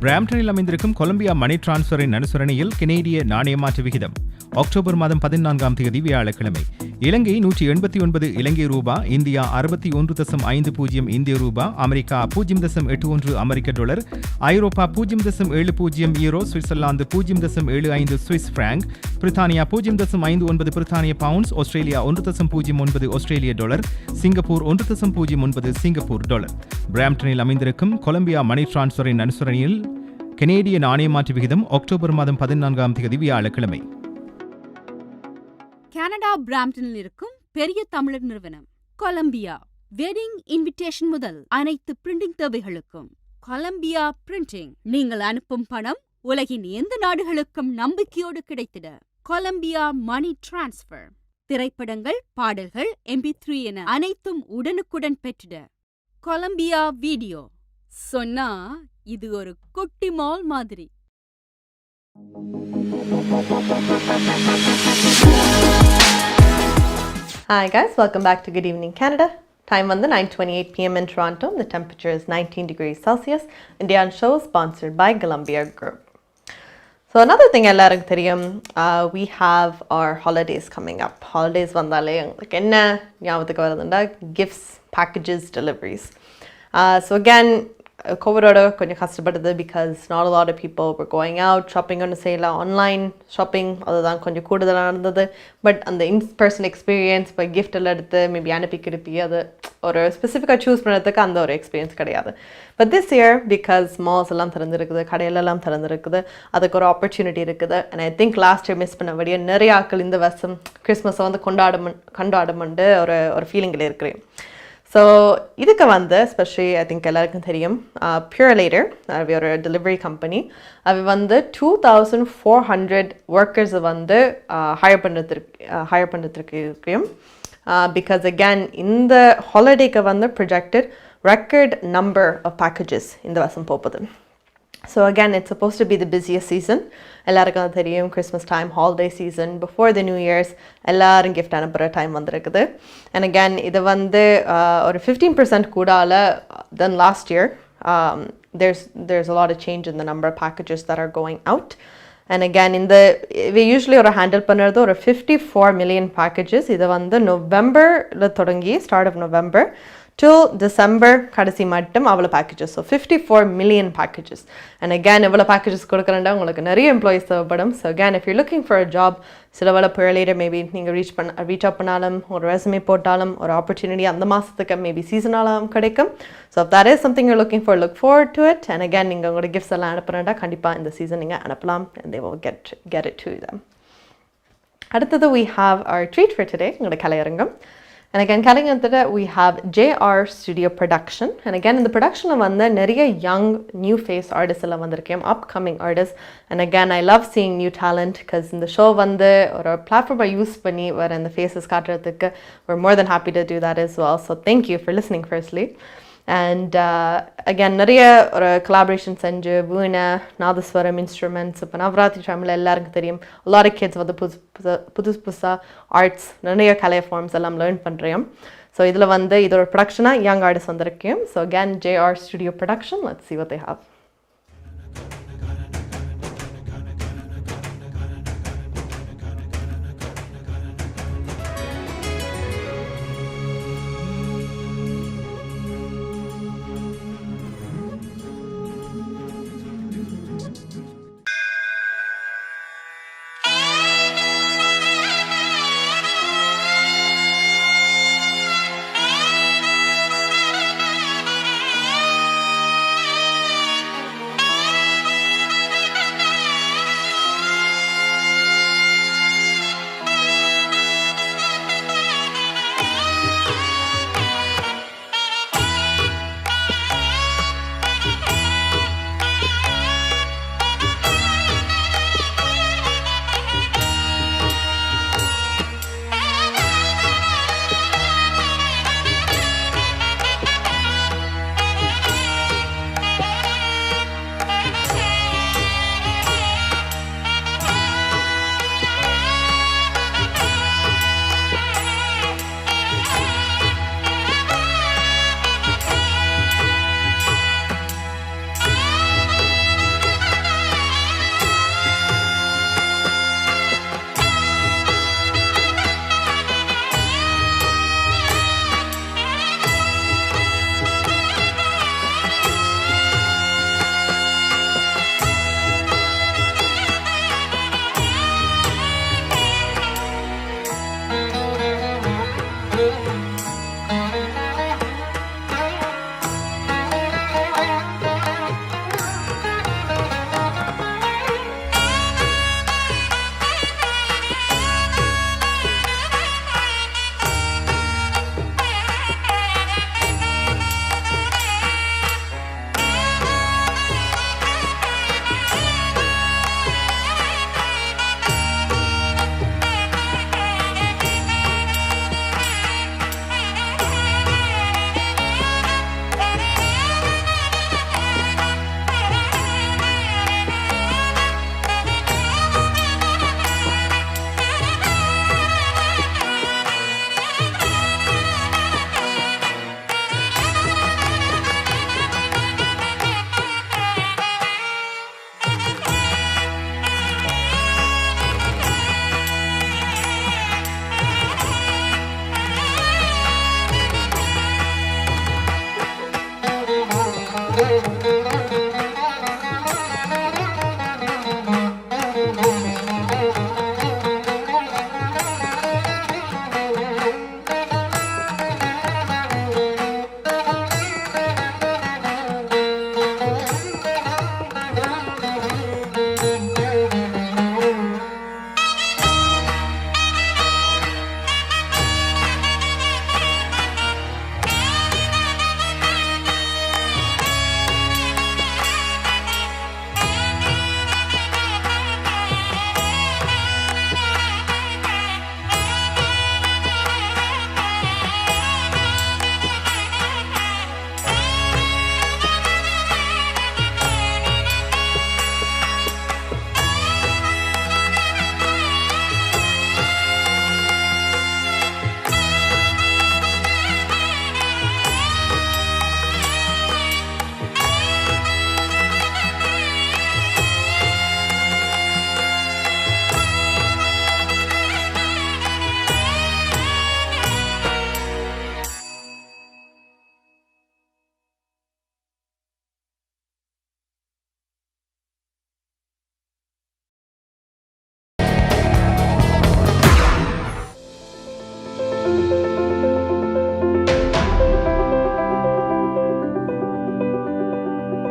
பிராம்டனில் அமைந்திருக்கும் Colombia மணி டிரான்ஸ்ஃபரின் அனுசரணையில் கனேடிய நாணய மாற்று விகிதம் அக்டோபர் மாதம் 14ஆம் தேதி வியாழக்கிழமை இலங்கை 189 இலங்கை ரூபா, இந்தியா 61.50 இந்திய ரூபா, அமெரிக்கா 0.81 அமெரிக்க டாலர், ஐரோப்பா 0.70 யூரோ, சுவிட்சர்லாந்து 0.75 சுவிஸ் பிராங்க், பிரித்தானியா 0.59 பிரித்தானிய பவுண்ட்ஸ், ஆஸ்திரேலியா 1.09 ஆஸ்திரேலிய டாலர், சிங்கப்பூர் 1.09 சிங்கப்பூர் டாலர். பிராம்டனில் அமைந்திருக்கும் கொலம்பியா மணி டிரான்ஸ்ஃபரின் அனுசரணையில் கனேடிய நாணய மாற்று விகிதம் அக்டோபர் மாதம் 14ஆம் தேதி வியாழக்கிழமை. கனடா பிராம்டனில் இருக்கும் பெரிய தமிழர் நிறுவனம் கொலம்பியா. வெட்டிங் இன்விடேஷன் முதல் அனைத்து பிரிண்டிங் தேவைகளுக்கும் கொலம்பியா பிரிண்டிங். நீங்கள் அனுப்பும் பணம் உலகின் எந்த நாடுகளுக்கும் நம்பிக்கையோடு கிடைத்திட கொலம்பியா மணி டிரான்ஸ்ஃபர். திரைப்படங்கள், பாடல்கள், MP3 என அனைத்தும் உடனுக்குடன் பெற்றிட கொலம்பியா வீடியோ. சொன்னா இது ஒரு குட்டி மால் மாதிரி. Hi guys, welcome back to Good Evening Canada. Time on the 9:28 p.m. in Toronto. The temperature is 19 degrees Celsius. Indian show is sponsored by Golumbia Group. So another thing எல்லாருக்கும் தெரியும், we have our holidays coming up. Holidays வந்தாலே உங்களுக்கு என்ன ஞாபகத்துக்கு வருதுன்னா gifts, packages, deliveries. So again, கோவிடோட கொஞ்சம் கஷ்டப்படுது because not a lot of people were going out shopping ஒன்று செய்யலாம், ஆன்லைன் ஷாப்பிங் அதுதான் கொஞ்சம் கூடுதலாக இருந்தது. பட் அந்த இன்பர்சன் எக்ஸ்பீரியன்ஸ் இப்போ கிஃப்ட் எல்லாம் எடுத்து மேபி அனுப்பிக்கிடுப்பி அது ஒரு ஸ்பெசிஃபிக்காக சூஸ் பண்ணுறதுக்கு அந்த ஒரு எக்ஸ்பீரியன்ஸ் கிடையாது. But this year because malls எல்லாம் திறந்துருக்குது, கடையிலெல்லாம் திறந்துருக்குது, அதுக்கு ஒரு ஆப்பர்ச்சுனிட்டி இருக்குது. And I think last year miss பண்ணபடியே நிறைய ஆட்கள் இந்த வருஷம் கிறிஸ்மஸை வந்து கொண்டாடுமெண்டு ஒரு ஃபீலிங்கில் இருக்கிறேன். ஸோ இதுக்கு வந்து எஸ்பெஷலி ஐ திங்க் எல்லாருக்கும் தெரியும், பியூர்லேட்டர் ஒரு டெலிவரி கம்பெனி அது வந்து 2400 ஒர்க்கர்ஸை வந்து ஹையர் பண்ணுறதுக்கு இருக்கும். பிகாஸ் அகேன் இந்த ஹாலிடேக்கு வந்து projected record number of packages இந்த வருஷம் போகுது. So again, it's supposed to be the busiest season. எல்லாருக்கும் அது தெரியும், Christmas time, holiday season, before the New Year's எல்லாரும் கிஃப்ட் அனுப்புகிற டைம் வந்துருக்குது. அண்ட் அகேன் இது வந்து ஒரு 15% கூடால then last year. There's a lot of change in the number of packages that are going out. And again, we usually ஒரு handle பண்ணுறது ஒரு 54 million packages. இது வந்து நவம்பரில் தொடங்கி start of November till December கடைசி மட்டும் அவ்வளோ packages. So 54 million packages. And again, எவ்வளோ பேக்கேஜஸ் கொடுக்குறேன்டா உங்களுக்கு நிறைய எம்ப்ளாயிஸ் தேவைப்படும். So again, if you're looking for a job, சில வேலை பியூர்லேட்டர் மேபி நீங்கள் ரீச் அப் பண்ணாலும் ஒரு ரெசுமே போட்டாலும் ஒரு ஆப்பர்ச்சுனிட்டி அந்த மாதத்துக்கு மேபி சீசனாலும் கிடைக்கும். So if that is something you're looking for, look forward to it. And again, நீங்கள் உங்களோட கிஃப்ட்ஸ் எல்லாம் அனுப்புகிறேன்டா கண்டிப்பாக இந்த சீசன் நீங்கள் அனுப்பலாம் and they will get it to them. அடுத்தது we have our treat for today, உங்களோட கலையரங்கம். And again, கலைஞர்கிட்ட we have JR Studio Production. And again, இந்த ப்ரொடக்ஷனில் வந்து நிறைய young new face artists எல்லாம் வந்திருக்கேன், upcoming artists. And again, I love seeing new talent because இந்த show வந்து ஒரு பிளாட்ஃபார்மை யூஸ் பண்ணி வர இந்த ஃபேஸஸ் காட்டுறதுக்கு we're more than happy to do that as well. So thank you for listening firstly. And again, நிறைய ஒரு collaboration செஞ்சு வீணை, நாதஸ்வரம், இன்ஸ்ட்ருமெண்ட்ஸ், இப்போ நவராத்திரி டைமில் எல்லாருக்கும் தெரியும் a lot of kids வந்து புதுசாக ஆர்ட்ஸ் நிறைய கலை ஃபார்ம்ஸ் எல்லாம் லேர்ன் பண்ணுறேன். ஸோ இதில் வந்து இது ஒரு ப்ரொடக்ஷனாக யங் ஆர்டிஸ்ட் வந்திருக்கேன். So again, JR Studio Production, let's see what they have.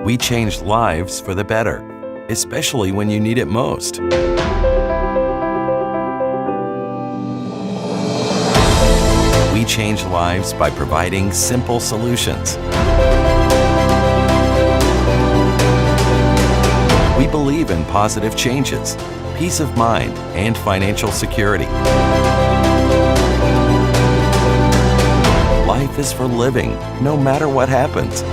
We change lives for the better, especially when you need it most. We change lives by providing simple solutions. We believe in positive changes, peace of mind, and financial security. Life is for living, no matter what happens.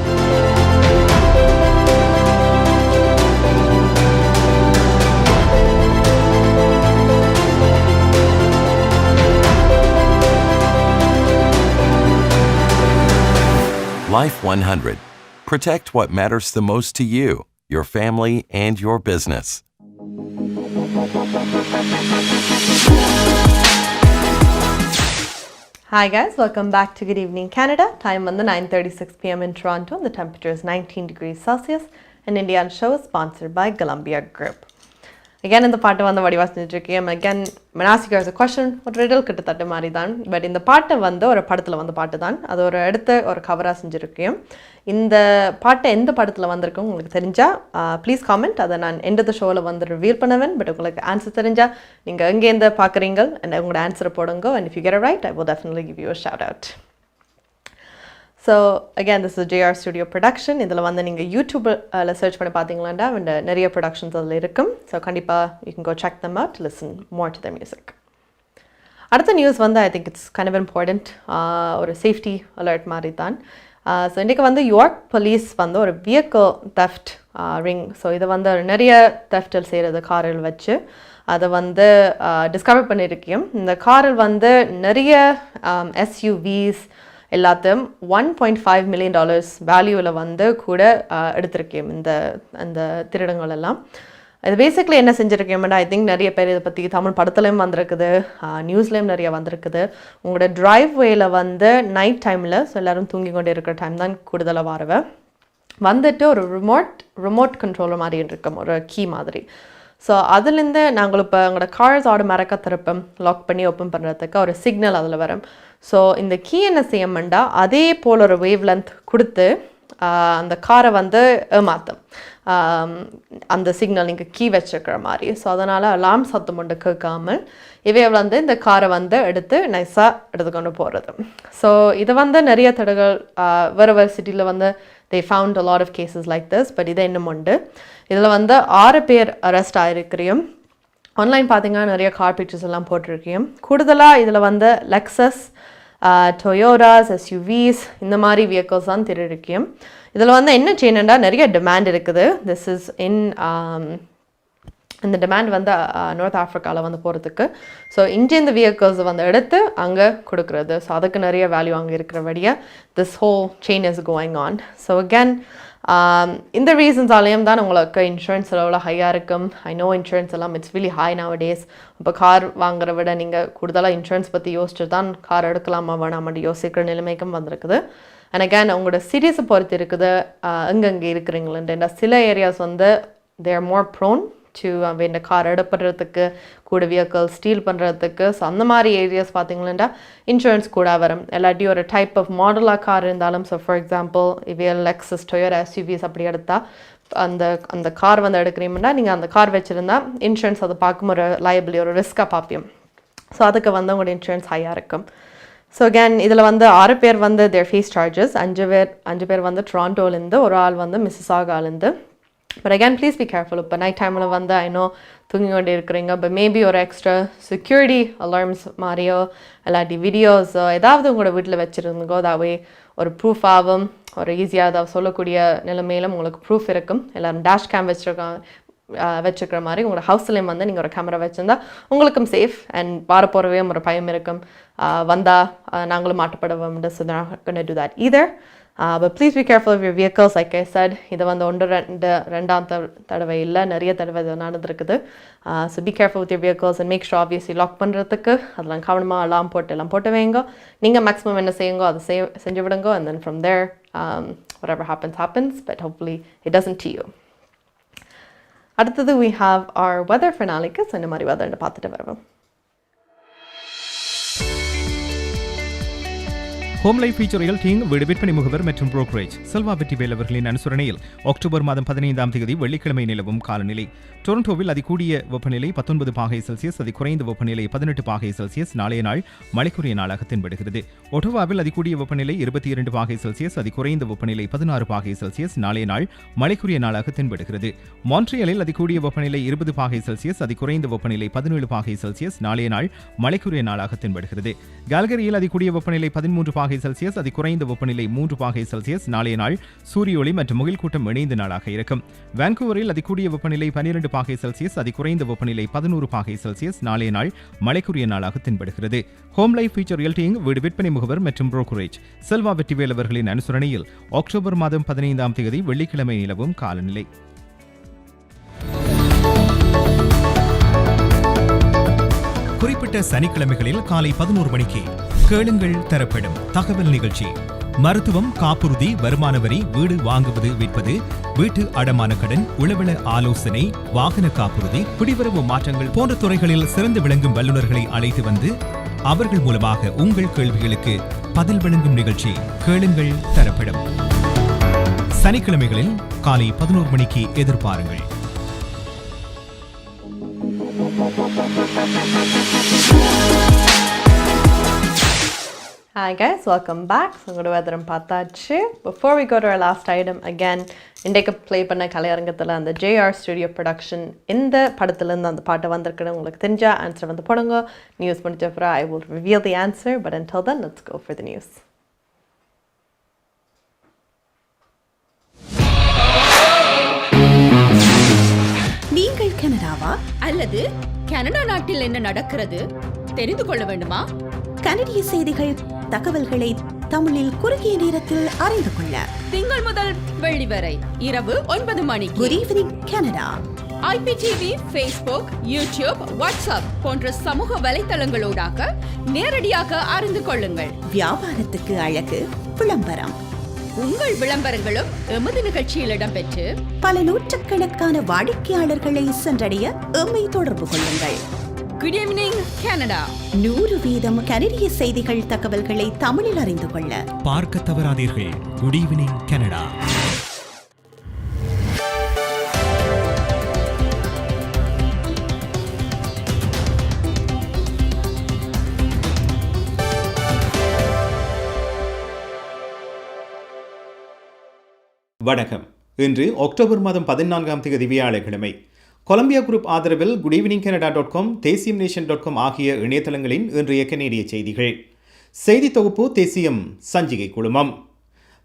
Life 100. Protect what matters the most to you, your family, and your business. Hi guys, welcome back to Good Evening Canada. Time on the 9:36 p.m. in Toronto and the temperature is 19 degrees Celsius. An Indian show is sponsored by Golumbia Group. Again, இந்த பாட்டை வந்து வடிவா செஞ்சுட்ருக்கேன். Again, மனாசிக்கு ஒரு question ஒரு riddle கிட்டத்தட்ட மாதிரி தான். But இந்த பாட்டை வந்து ஒரு படத்தில் வந்த பாட்டு தான். அது ஒரு எடுத்து ஒரு கவராக செஞ்சுருக்கேன். இந்த பாட்டை எந்த படத்தில் வந்திருக்கும் உங்களுக்கு தெரிஞ்சால் ப்ளீஸ் காமெண்ட். அதை நான் எண்ட் ஆஃப் த ஷோவில் வந்து ரிவீல் பண்ணுவேன். பட் உங்களுக்கு ஆன்சர் தெரிஞ்சால் நீங்கள் எங்கேருந்து பார்க்குறீங்க அண்ட் உங்களோட ஆன்சரை போடுங்க. And if you get right, I will definitely give you a shout out. So again this is JR studio production. இதில் வந்து நீங்கள் யூடியூப்பில் சர்ச் பண்ணி பார்த்தீங்களாண்டா நிறைய ப்ரொடக்ஷன்ஸ் அதில் இருக்கும். ஸோ கண்டிப்பாக you can go check them out, listen more to the music. அடுத்த நியூஸ் வந்து I think it's kind of important. ஒரு சேஃப்டி அலர்ட் மாதிரி தான். ஸோ இன்றைக்கி வந்து யோர்க் போலீஸ் வந்து ஒரு வெஹிக்கிள் தெஃப்ட் ரிங், ஸோ இதை வந்து நிறைய தெஃப்டில் செய்கிறது காரில் வச்சு அதை வந்து டிஸ்கவர் பண்ணியிருக்கேன். இந்த காரில் வந்து நிறைய SUVs எல்லாத்தையும் $1.5 million வேல்யூவில் வந்து கூட எடுத்திருக்கேன் இந்த திருடங்கள் எல்லாம். இது பேசிக்லி என்ன செஞ்சுருக்கேன்டா, ஐ திங்க் நிறைய பேர் இதை பற்றி தமிழ் படத்துலையும் வந்திருக்குது, நியூஸ்லேயும் நிறைய வந்திருக்குது. உங்களோட ட்ரைவ்வேயில் வந்து நைட் டைமில், ஸோ எல்லோரும் தூங்கி கொண்டு இருக்கிற டைம் தான் கூடுதலாக வரவேன் வந்துட்டு ஒரு ரிமோட் கண்ட்ரோலர் மாதிரி இருக்கும், ஒரு கீ மாதிரி. ஸோ அதுலேருந்து நாங்கள் இப்போ எங்களோட கார்ஸ் ஆட்டோமேட்டிக்காக திறப்போம், லாக் பண்ணி ஓப்பன் பண்ணுறதுக்கு ஒரு சிக்னல் அதில் வரும். ஸோ இந்த கீ என்ன செய்யமெண்டா அதே போல் ஒரு வேவ் லென்த் கொடுத்து அந்த காரை வந்து ஏமாற்றும் அந்த சிக்னல் நீங்கள் கீ வச்சுருக்கிற மாதிரி. ஸோ அதனால் அலார்ம் சத்தம் கொண்டு கேட்காமல் இவையை வந்து இந்த காரை வந்து எடுத்து நைஸாக எடுத்துக்கொண்டு போகிறது. ஸோ இது வந்து நிறைய தடங்கள் வேறு சிட்டியில் வந்து they found a lot of cases like this, but இது இன்னும் உண்டு. இதில் வந்து 6 பேர் அரெஸ்ட் ஆகிருக்கிறோம். ஆன்லைன் பார்த்தீங்கன்னா நிறைய கார் பிக்சர்ஸ் எல்லாம் போட்டிருக்கேன். கூடுதலாக இதில் வந்து லெக்ஸஸ், டொயோட்டாஸ், SUVs இந்த மாதிரி வெஹிக்கிள்ஸ் தான் திருடிருக்கேன். இதில் வந்து என்ன செய்யணுன்னா நிறைய டிமாண்ட் இருக்குது. திஸ் இஸ் இந்த டிமாண்ட் வந்து நார்த் ஆஃப்ரிக்காவில் வந்து போகிறதுக்கு. ஸோ இங்கே இந்த வெஹிக்கிள்ஸ் வந்து எடுத்து அங்கே கொடுக்குறது. ஸோ அதுக்கு நிறைய வேல்யூ அங்கே இருக்கிறபடியாக this whole chain is going on. So again இந்த ரீசன்ஸாலேயும் தான் உங்களுக்கு இன்சூரன்ஸ் எவ்வளோ ஹையாக இருக்கும். ஐ நோ இன்சூரன்ஸ் எல்லாம் it's really high nowadays. இப்போ கார் வாங்குற விட நீங்கள் கூடுதலாக இன்சூரன்ஸ் பற்றி யோசிச்சு தான் கார் எடுக்கலாமா வேணாமான்னு யோசிக்கிற நிலைமைக்கும் வந்திருக்குது. அண்ட் அகேன் உங்களோட சிட்டிஸை பொறுத்து இருக்குது எங்கெங்கே இருக்கிறீங்களேன்ட்டு. சில ஏரியாஸ் வந்து they are more prone to இந்த கார் எடுப்படுறதுக்கு கூட வெஹிக்கிள் ஸ்டீல் பண்ணுறதுக்கு. ஸோ அந்த மாதிரி ஏரியாஸ் பார்த்தீங்களா இன்சூரன்ஸ் கூட வரும். இல்லாட்டி ஒரு டைப் ஆஃப் மாடலாக கார் இருந்தாலும், ஸோ ஃபார் எக்ஸாம்பிள் இவையல் லெக்ஸஸ், டொயோட்டா, SUVs அப்படி எடுத்தால் அந்த கார் வந்து எடுக்கிறீங்கன்னா நீங்கள் அந்த கார் வச்சுருந்தா இன்சூரன்ஸ் அதை பார்க்கும் ஒரு லயபிலிட்டி, ஒரு ரிஸ்க்காக பார்ப்போம். ஸோ அதுக்கு வந்து உங்களோட இன்சூரன்ஸ் ஹையாக இருக்கும். ஸோ அகேன் இதில் வந்து 6 பேர் வந்து தேர் ஃபேஸ் சார்ஜஸ். 5 பேர் வந்து டொராண்டோலேருந்து, ஒரு ஆள் வந்து மிசிசாகாலேருந்து. But again please be careful. இப்போ நைட் டைமில் வந்து ஐ நோ தூங்கி கொண்டு இருக்கிறீங்க, பட் மேபி ஒரு எக்ஸ்ட்ரா செக்யூரிட்டி அலார்ம்ஸ் மாதிரியோ இல்லாட்டி வீடியோஸோ ஏதாவது உங்களோட வீட்டில் வச்சுருந்தோ, அதாவே ஒரு ப்ரூஃப் ஆகும், ஒரு ஈஸியாக அதாவது சொல்லக்கூடிய நிலைமையிலும் உங்களுக்கு ப்ரூஃப் இருக்கும். எல்லோரும் டேஷ் கேம் வச்சுருக்கிற மாதிரி உங்களோட ஹவுஸ்லேயும் வந்து நீங்கள் ஒரு கேமரா வச்சுருந்தா உங்களுக்கும் சேஃப் அண்ட் வரப்போறவே ஒரு பயம் இருக்கும். வந்தால் நாங்களும் மாட்டப்படுவோம். So they're not going to do that either. But please be careful of your vehicles. Like I said, இது வந்து ரெண்டாம் தடவை இல்லை, நிறைய தடவை இது நடந்திருக்குது. So be careful with your vehicles and make sure obviously lock பண்ணுறதுக்கு அதெல்லாம் கவனமாக அலாம் போட்டு வைங்க. நீங்கள் மேக்ஸிமம் என்ன செய்யுங்க அதை செஞ்சு விடுங்க. And then from there, whatever happens, but hopefully it doesn't to you. அடுத்தது we have our weather for நாளைக்கு. ஸோ இந்த மாதிரி weather பார்த்துட்டு வருவோம். ஹோம் லைஃப் ஃபியூச்சர் ரியல்டிங் வீடு விற்பனை முகவர் மற்றும் புரோக்கரேஜ் செல்வா வெற்றிவேல் அவர்களின் அனுசரணையில் அக்டோபர் மாதம் 15ஆம் தேதி வெள்ளிக்கிழமை நிலவும் காலநிலை. டொரண்டோவில் அதிகூடிய வெப்பநிலை 19 பாகை செல்சியஸ், அதி குறைந்த வெப்பநிலை 18 பாகை செல்சியஸ். நாளைய நாள் மழைக்குரிய நாளாக தென்படுகிறது. ஒட்டோவாவில் அதிகூடிய வெப்பநிலை 22 பாகை செல்சியஸ், அதி குறைந்த வெப்பநிலை 16 பாகை செல்சியஸ். நாளைய நாள் மழைக்குரிய நாளாக தென்படுகிறது. மான்ட்ரியலில் அதிகூடிய வெப்பநிலை 20 பாகை செல்சியஸ், அதி குறைந்த வெப்பநிலை 17 பாகை செல்சியஸ். நாளைய நாள் மழைக்குரிய நாளாக தென்படுகிறது. கால்கரியில் அதிகூடிய வெப்பநிலை 13 பாகை செல்சியஸ், அதி குறைந்த வெப்பநிலை 3 பாகை செல்சியஸ். நாளைய நாள் சூரிய ஒளி மற்றும் முகில் கூட்டம் இணைந்த நாளாக இருக்கும். வான்கூவரில் அதிகூடிய வெப்பநிலை 12 பாகை செல்சியஸ், அதி குறைந்த வெப்பநிலை 11 பாகை செல்சியஸ். நாளைய நாள் மழைக்குரிய நாளாக தென்படுகிறது. ஹோம் லைஃப் ஃபியூச்சர் ரியல்டிங் வீடு விற்பனை முகவர் மற்றும் புரோக்கரேஜ் செல்வா வெற்றிவேல் அவர்களின் அனுசரணையில் அக்டோபர் மாதம் 15ஆம் தேதி வெள்ளிக்கிழமை நிலவும் காலநிலை. குறிப்பிட்ட சனிக்கிழமைகளில் காலை 11 மணிக்கு கேளுங்கள் தரப்படும் தகவல் நிகழ்ச்சி. மருத்துவம், காப்புறுதி, வருமான வரி, வீடு வாங்குவது விற்பது, வீட்டு அடமான கடன், உளவள ஆலோசனை, வாகன காப்புறுதி, குடிவரவு மாற்றங்கள் போன்ற துறைகளில் சிறந்து விளங்கும் வல்லுநர்களை அழைத்து வந்து அவர்கள் மூலமாக உங்கள் கேள்விகளுக்கு பதில் வழங்கும் நிகழ்ச்சி கேளுங்கள் தரப்படும். சனிக்கிழமைகளில் காலை 11 மணிக்கு எதிர்பாருங்கள். Hi guys, welcome back. So good weather பார்த்தாச்சு. Before we go to our last item again, இன்றைக்கு ப்ளே பண்ண கலையரங்கத்தில் அந்த JR ஸ்டுடியோ ப்ரொடக்ஷன் இந்த படத்துலேருந்து அந்த பாட்டை வந்திருக்குன்னு உங்களுக்கு தெரிஞ்சா ஆன்சர் வந்து போடுங்க. நியூஸ் முடிஞ்ச அப்புறம் I will reveal the answer, but until then, let's go for the news. நீங்கள் கனடாவா அல்லது கனடா நாட்டில் என்ன நடக்கிறது தெரிந்து கொள்ள வேண்டுமா? கனடிய செய்திகள், தகவல்களை தமிழில் குறுகிய நேரத்தில் அறிந்து கொள்ள திங்கள் முதல் வெள்ளி வரை இரவு 9 மணிக்கு good evening Canada IPTV, Facebook, YouTube, WhatsApp போன்ற சமூக வலைத்தளங்களோடாக நேரடியாக அறிந்து கொள்ளுங்கள். வியாபாரத்துக்கு அழகு விளம்பரம். உங்கள் விளம்பரங்களும் எமது நிகழ்ச்சியில் இடம்பெற்று பல நூற்றுக்கணக்கான வாடிக்கையாளர்களை சென்றடைய எம்மை தொடர்பு கொள்ளுங்கள். Good evening Canada. 100% கனடிய செய்திகள், தகவல்களை தமிழில் அறிந்து கொள்ள பார்க்க தவறாதீர்கள். Good evening Canada. வணக்கம். இன்று அக்டோபர் மாதம் 14ஆம் தேதி வியாழக்கிழமை. கொலம்பியா குரூப் ஆதரவில் goodevningcanada.com, தேசியம்நேஷன்.com ஆகிய இணையதளங்களின் இன்றைய கனேடிய செய்திகள். செய்தி தொகுப்பு தேசியம் சஞ்சிகை குழுமம்.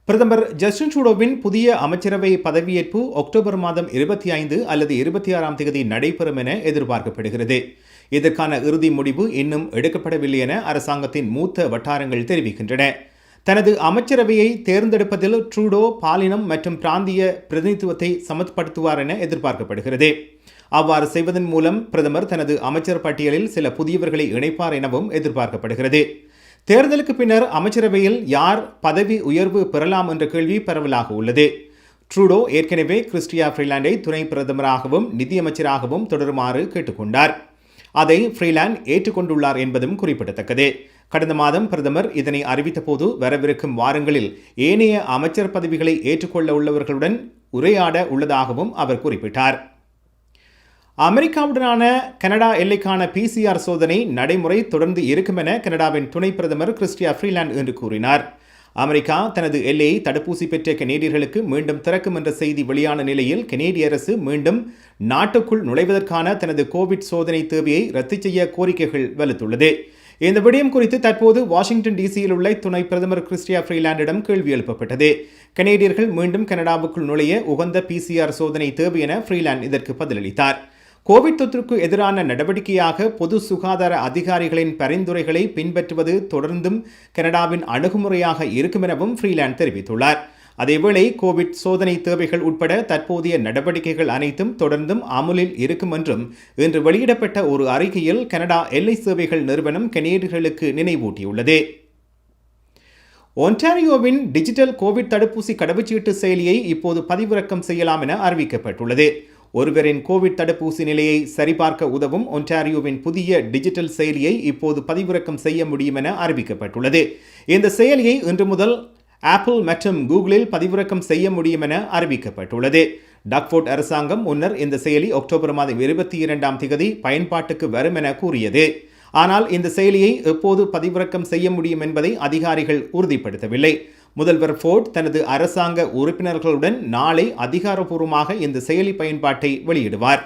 பிரதமர் ஜஸ்டின் ட்ரூடோவின் புதிய அமைச்சரவை பதவியேற்பு அக்டோபர் மாதம் 25 அல்லது 26ஆம் தேதி நடைபெறும் என எதிர்பார்க்கப்படுகிறது. இதற்கான இறுதி முடிவு இன்னும் எடுக்கப்படவில்லை என அரசாங்கத்தின் மூத்த வட்டாரங்கள் தெரிவிக்கின்றன. தனது அமைச்சரவையை தேர்ந்தெடுப்பதில் ட்ரூடோ பாலினம் மற்றும் பிராந்திய பிரதிநிதித்துவத்தை சமப்படுத்துவார் என எதிர்பார்க்கப்படுகிறது. அவ்வாறு செய்வதன் மூலம் பிரதமர் தனது அமைச்சர் பட்டியலில் சில புதியவர்களை இணைப்பார் எனவும் எதிர்பார்க்கப்படுகிறது. தேர்தலுக்கு பின்னர் அமைச்சரவையில் யார் பதவி உயர்வு பெறலாம் என்ற கேள்வி பரவலாக உள்ளது. ட்ரூடோ ஏற்கனவே கிறிஸ்டியா ஃப்ரீலாண்டை துணை பிரதமராகவும் நிதியமைச்சராகவும் தொடருமாறு கேட்டுக்கொண்டார். அதை ஃப்ரீலாண்ட் ஏற்றுக்கொண்டுள்ளார் என்பதும் குறிப்பிடத்தக்கது. கடந்த மாதம் பிரதமர் இதனை அறிவித்த போது வரவிருக்கும் வாரங்களில் ஏனைய அமைச்சர் பதவிகளை ஏற்றுக்கொள்ள உள்ளவர்களுடன் உரையாட உள்ளதாகவும் அவர் குறிப்பிட்டார். அமெரிக்காவுடனான கனடா எல்லைக்கான PCR சோதனை நடைமுறை தொடர்ந்து இருக்கும் என கனடாவின் துணை பிரதமர் கிறிஸ்டியா ஃப்ரீலாண்ட் என்று கூறினார். அமெரிக்கா தனது எல்லையை தடுப்பூசி பெற்ற கனேடியர்களுக்கு மீண்டும் திறக்கும் என்ற செய்தி வெளியான நிலையில் கனேடிய அரசு மீண்டும் நாட்டுக்குள் நுழைவதற்கான தனது கோவிட் சோதனை தேவையை ரத்து செய்ய கோரிக்கைகள் வலுத்துள்ளது. இந்த விடயம் குறித்து தற்போது வாஷிங்டன் டிசியில் உள்ள துணை பிரதமர் கிறிஸ்டியா ஃப்ரீலாண்டிடம் கேள்வி எழுப்பப்பட்டது. கனேடியர்கள் மீண்டும் கனடாவுக்குள் நுழைய உகந்த PCR சோதனை தேவை என ஃப்ரீலாண்ட் இதற்கு பதிலளித்தார். கோவிட் தொற்றுக்கு எதிரான நடவடிக்கையாக பொது சுகாதார அதிகாரிகளின் பரிந்துரைகளை பின்பற்றுவது தொடர்ந்தும் கனடாவின் அணுகுமுறையாக இருக்கும் எனவும் ஃப்ரீலாண்ட் தெரிவித்துள்ளார். அதேவேளை கோவிட் சோதனை தேவைகள் உட்பட தற்போதைய நடவடிக்கைகள் அனைத்தும் தொடர்ந்தும் அமுலில் இருக்கும் என்றும் இன்று வெளியிடப்பட்ட ஒரு அறிக்கையில் கனடா எல்லை சேவைகள் நிறுவனம் கனேடியர்களுக்கு நினைவூட்டியுள்ளது. ஒன்டாரியோவின் டிஜிட்டல் கோவிட் தடுப்பூசி கடவுச்சீட்டு செயலியை இப்போது பதிவிறக்கம் செய்யலாம் என அறிவிக்கப்பட்டுள்ளது. ஒருவரின் கோவிட் தடுப்பூசி நிலையை சரிபார்க்க உதவும் ஒன்டாரியோவின் புதிய டிஜிட்டல் செயலியை இப்போது பதிவிறக்கம் செய்ய முடியும் என அறிவிக்கப்பட்டுள்ளது. இந்த செயலியை இன்று முதல் ஆப்பிள் மற்றும் கூகுளில் பதிவிறக்கம் செய்ய முடியும் என அறிவிக்கப்பட்டுள்ளது. டக்ஃபோர்ட் அரசாங்கம் முன்னர் இந்த செயலி அக்டோபர் மாதம் 22ஆம் தேதி பயன்பாட்டுக்கு வரும் என கூறியது. ஆனால் இந்த செயலியை எப்போது பதிவிறக்கம் செய்ய முடியும் என்பதை அதிகாரிகள் உறுதிப்படுத்தவில்லை. முதல்வர் ஃபோர்ட் தனது அரசாங்க உறுப்பினர்களுடன் நாளை அதிகாரப்பூர்வமாக இந்த செயலி பயன்பாட்டை வெளியிடுவார்.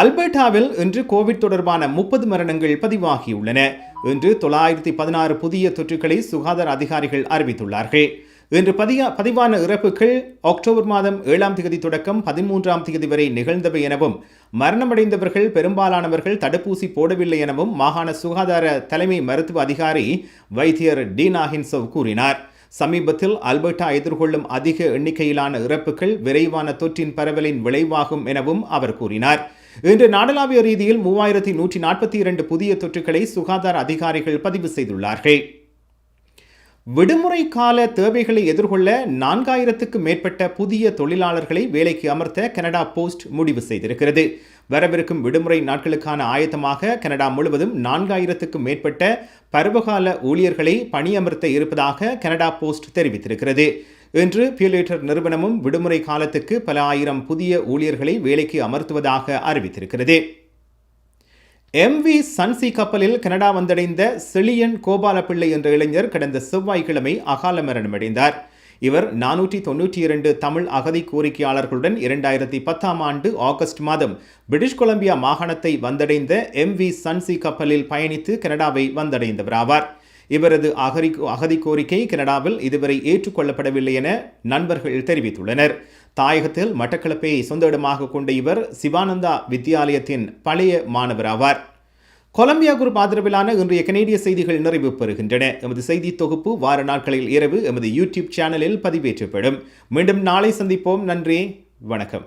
அல்பர்டாவில் இன்று கோவிட் தொடர்பான 30 மரணங்கள் பதிவாகியுள்ளன. இன்று 916 புதிய தொற்றுக்களை சுகாதார அதிகாரிகள் அறிவித்துள்ளார்கள். இன்று பதிவான இறப்புகள் அக்டோபர் மாதம் 7ஆம் தேதி தொடக்கம் 13ஆம் தேதி வரை நிகழ்ந்தவை எனவும் மரணமடைந்தவர்கள் பெரும்பாலானவர்கள் தடுப்பூசி போடவில்லை எனவும் மாகாண சுகாதார தலைமை மருத்துவ அதிகாரி வைத்தியர் டீனா ஹின்சவ் கூறினார். சமீபத்தில் அல்பர்டா எதிர்கொள்ளும் அதிக எண்ணிக்கையிலான இறப்புகள் விரைவான தொற்றின் பரவலின் விளைவாகும் எனவும் அவர் கூறினார். இன்று நாடளாவிய ரீதியில் 3142 புதிய தொற்றுக்களை சுகாதார அதிகாரிகள் பதிவு செய்துள்ளார்கள். விடுமுறை கால தேவைகளை எதிர்கொள்ள 4000க்கும் மேற்பட்ட புதிய தொழிலாளர்களை வேலைக்கு அமர்த்த கனடா போஸ்ட் முடிவு செய்திருக்கிறது. வரவிருக்கும் விடுமுறை நாட்களுக்கான ஆயத்தமாக கனடா முழுவதும் 4000க்கும் மேற்பட்ட பருவகால ஊழியர்களை பணியமர்த்த இருப்பதாக கனடா போஸ்ட் தெரிவித்திருக்கிறது. இன்று பியூலேட்டர் நிறுவனமும் விடுமுறை காலத்துக்கு பல ஆயிரம் புதிய ஊழியர்களை வேலைக்கு அமர்த்துவதாக அறிவித்திருக்கிறது. MV சன்சி கப்பலில் கனடா வந்தடைந்த செழியன் கோபாலப்பிள்ளை என்ற இளைஞர் கடந்த செவ்வாய்க்கிழமை அகால மரணமடைந்தார். இவர் 492 தமிழ் அகதி கோரிக்கையாளர்களுடன் 2010ஆம் ஆண்டு ஆகஸ்ட் மாதம் பிரிட்டிஷ் கொலம்பியா மாகாணத்தை வந்தடைந்த MV சன்சி கப்பலில் பயணித்து கனடாவை வந்தடைந்தவராவார். இவரது அகதி கோரிக்கை கனடாவில் இதுவரை ஏற்றுக்கொள்ளப்படவில்லை என நண்பர்கள் தெரிவித்துள்ளனர். தாயகத்தில் மட்டக்களப்பை சொந்த இடமாக கொண்ட இவர் சிவானந்தா வித்தியாலயத்தின் பழைய மாணவராவார். கொலம்பியா குரூப் ஆதரவிலான இன்றைய கனேடிய செய்திகள் நிறைவு பெறுகின்றன. எமது செய்தி தொகுப்பு வார நாட்களில் இரவு எமது யூடியூப் சேனலில் பதிவேற்றப்படும். மீண்டும் நாளை சந்திப்போம். நன்றி, வணக்கம்.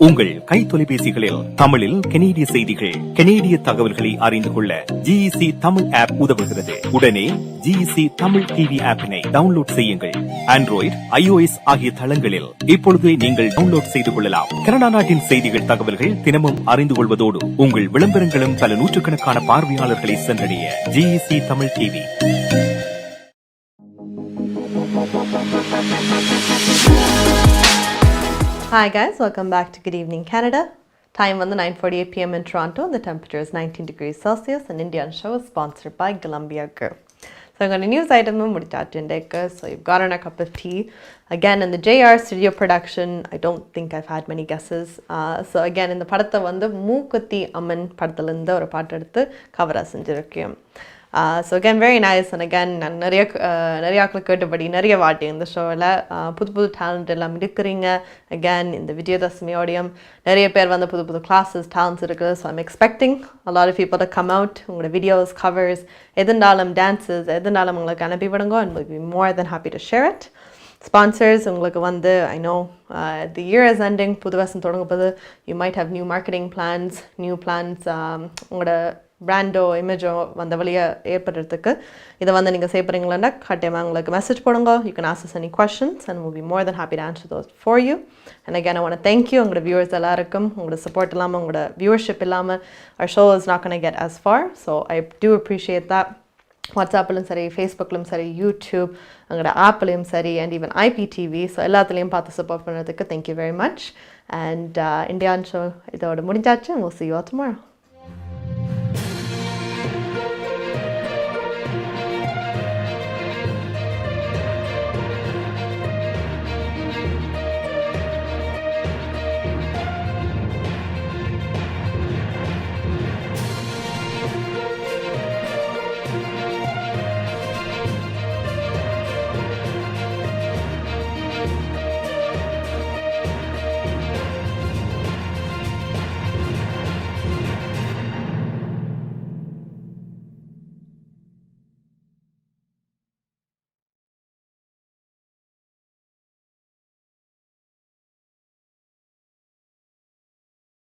உங்கள் கை தொலைபேசிகளில் தமிழில் கனேடிய செய்திகள், கனேடிய தகவல்களை அறிந்து கொள்ள GEC தமிழ் ஆப் உதவுகிறது. உடனே GEC தமிழ் டிவி ஆப்பினை டவுன்லோட் செய்யுங்கள். ஆண்ட்ராய்டு, iOS ஆகிய தளங்களில் இப்பொழுதே நீங்கள் டவுன்லோட் செய்து கொள்ளலாம். கனடா நாட்டின் செய்திகள், தகவல்கள் தினமும் அறிந்து கொள்வதோடு உங்கள் விளம்பரங்களும் பல நூற்றுக்கணக்கான பார்வையாளர்களை சென்றடைய GEC Tamil TV. Hi guys, welcome back to Good Evening Canada. Time on the 9:48 p.m. in Toronto and the temperature is 19 degrees Celsius. And Indian show is sponsored by Golumbia Group. So I'm going to news item so you've gotten a cup of tea. Again, in the JR studio production, I don't think I've had many guesses. So again, in the padatha vandu Mookuthi Amman padathalinda oru paattu eduthu cover செஞ்சிருக்கேன். So again, very nice. And again, நிறைய கேட்டபடி நிறைய வாட்டி இந்த ஷோவில் புது talent எல்லாம் இருக்கிறீங்க. அகேன் இந்த விஜயதசமியோடையும் நிறைய பேர் வந்து புது கிளாஸஸ் டேலண்ட்ஸ் இருக்குது. So I'm expecting a lot of people to come out. உங்களோட வீடியோஸ், கவர்ஸ், எதுனாலும் டான்ஸஸ் எதுனாலும் உங்களுக்கு அனுப்பி விடுங்க. and we'll be more than happy to share it. Sponsors, உங்களுக்கு வந்து I know the year is ending, புது வருஷம் தொடங்க போது. You might have new marketing plans, new plans. உங்களோட பிராண்டோ இமேஜோ வந்த வழியை ஏற்படுறதுக்கு இதை வந்து நீங்கள் செய்யப்படுறீங்களா கட்டாயமாக உங்களுக்கு மெசேஜ் போடுங்க. You can ask us any questions and we'll be more than happy to answer those for you. And again, I want to thank you. உங்களோட viewers எல்லாருக்கும் உங்களோட support இல்லாமல், உங்களோட viewership இல்லாமல் our show is not going to get as far. So I do appreciate that. வாட்ஸ்அப்லையும் சரி, ஃபேஸ்புக்லையும் சரி, YouTube, எங்களோட ஆப்லையும் சரி, அண்ட் ஈவன் IPTV. ஸோ எல்லாத்துலேயும் பார்த்து சப்போர்ட் பண்ணுறதுக்கு thank you very much. And Indian show இதோட முடிஞ்சாச்சு. we'll see you all tomorrow.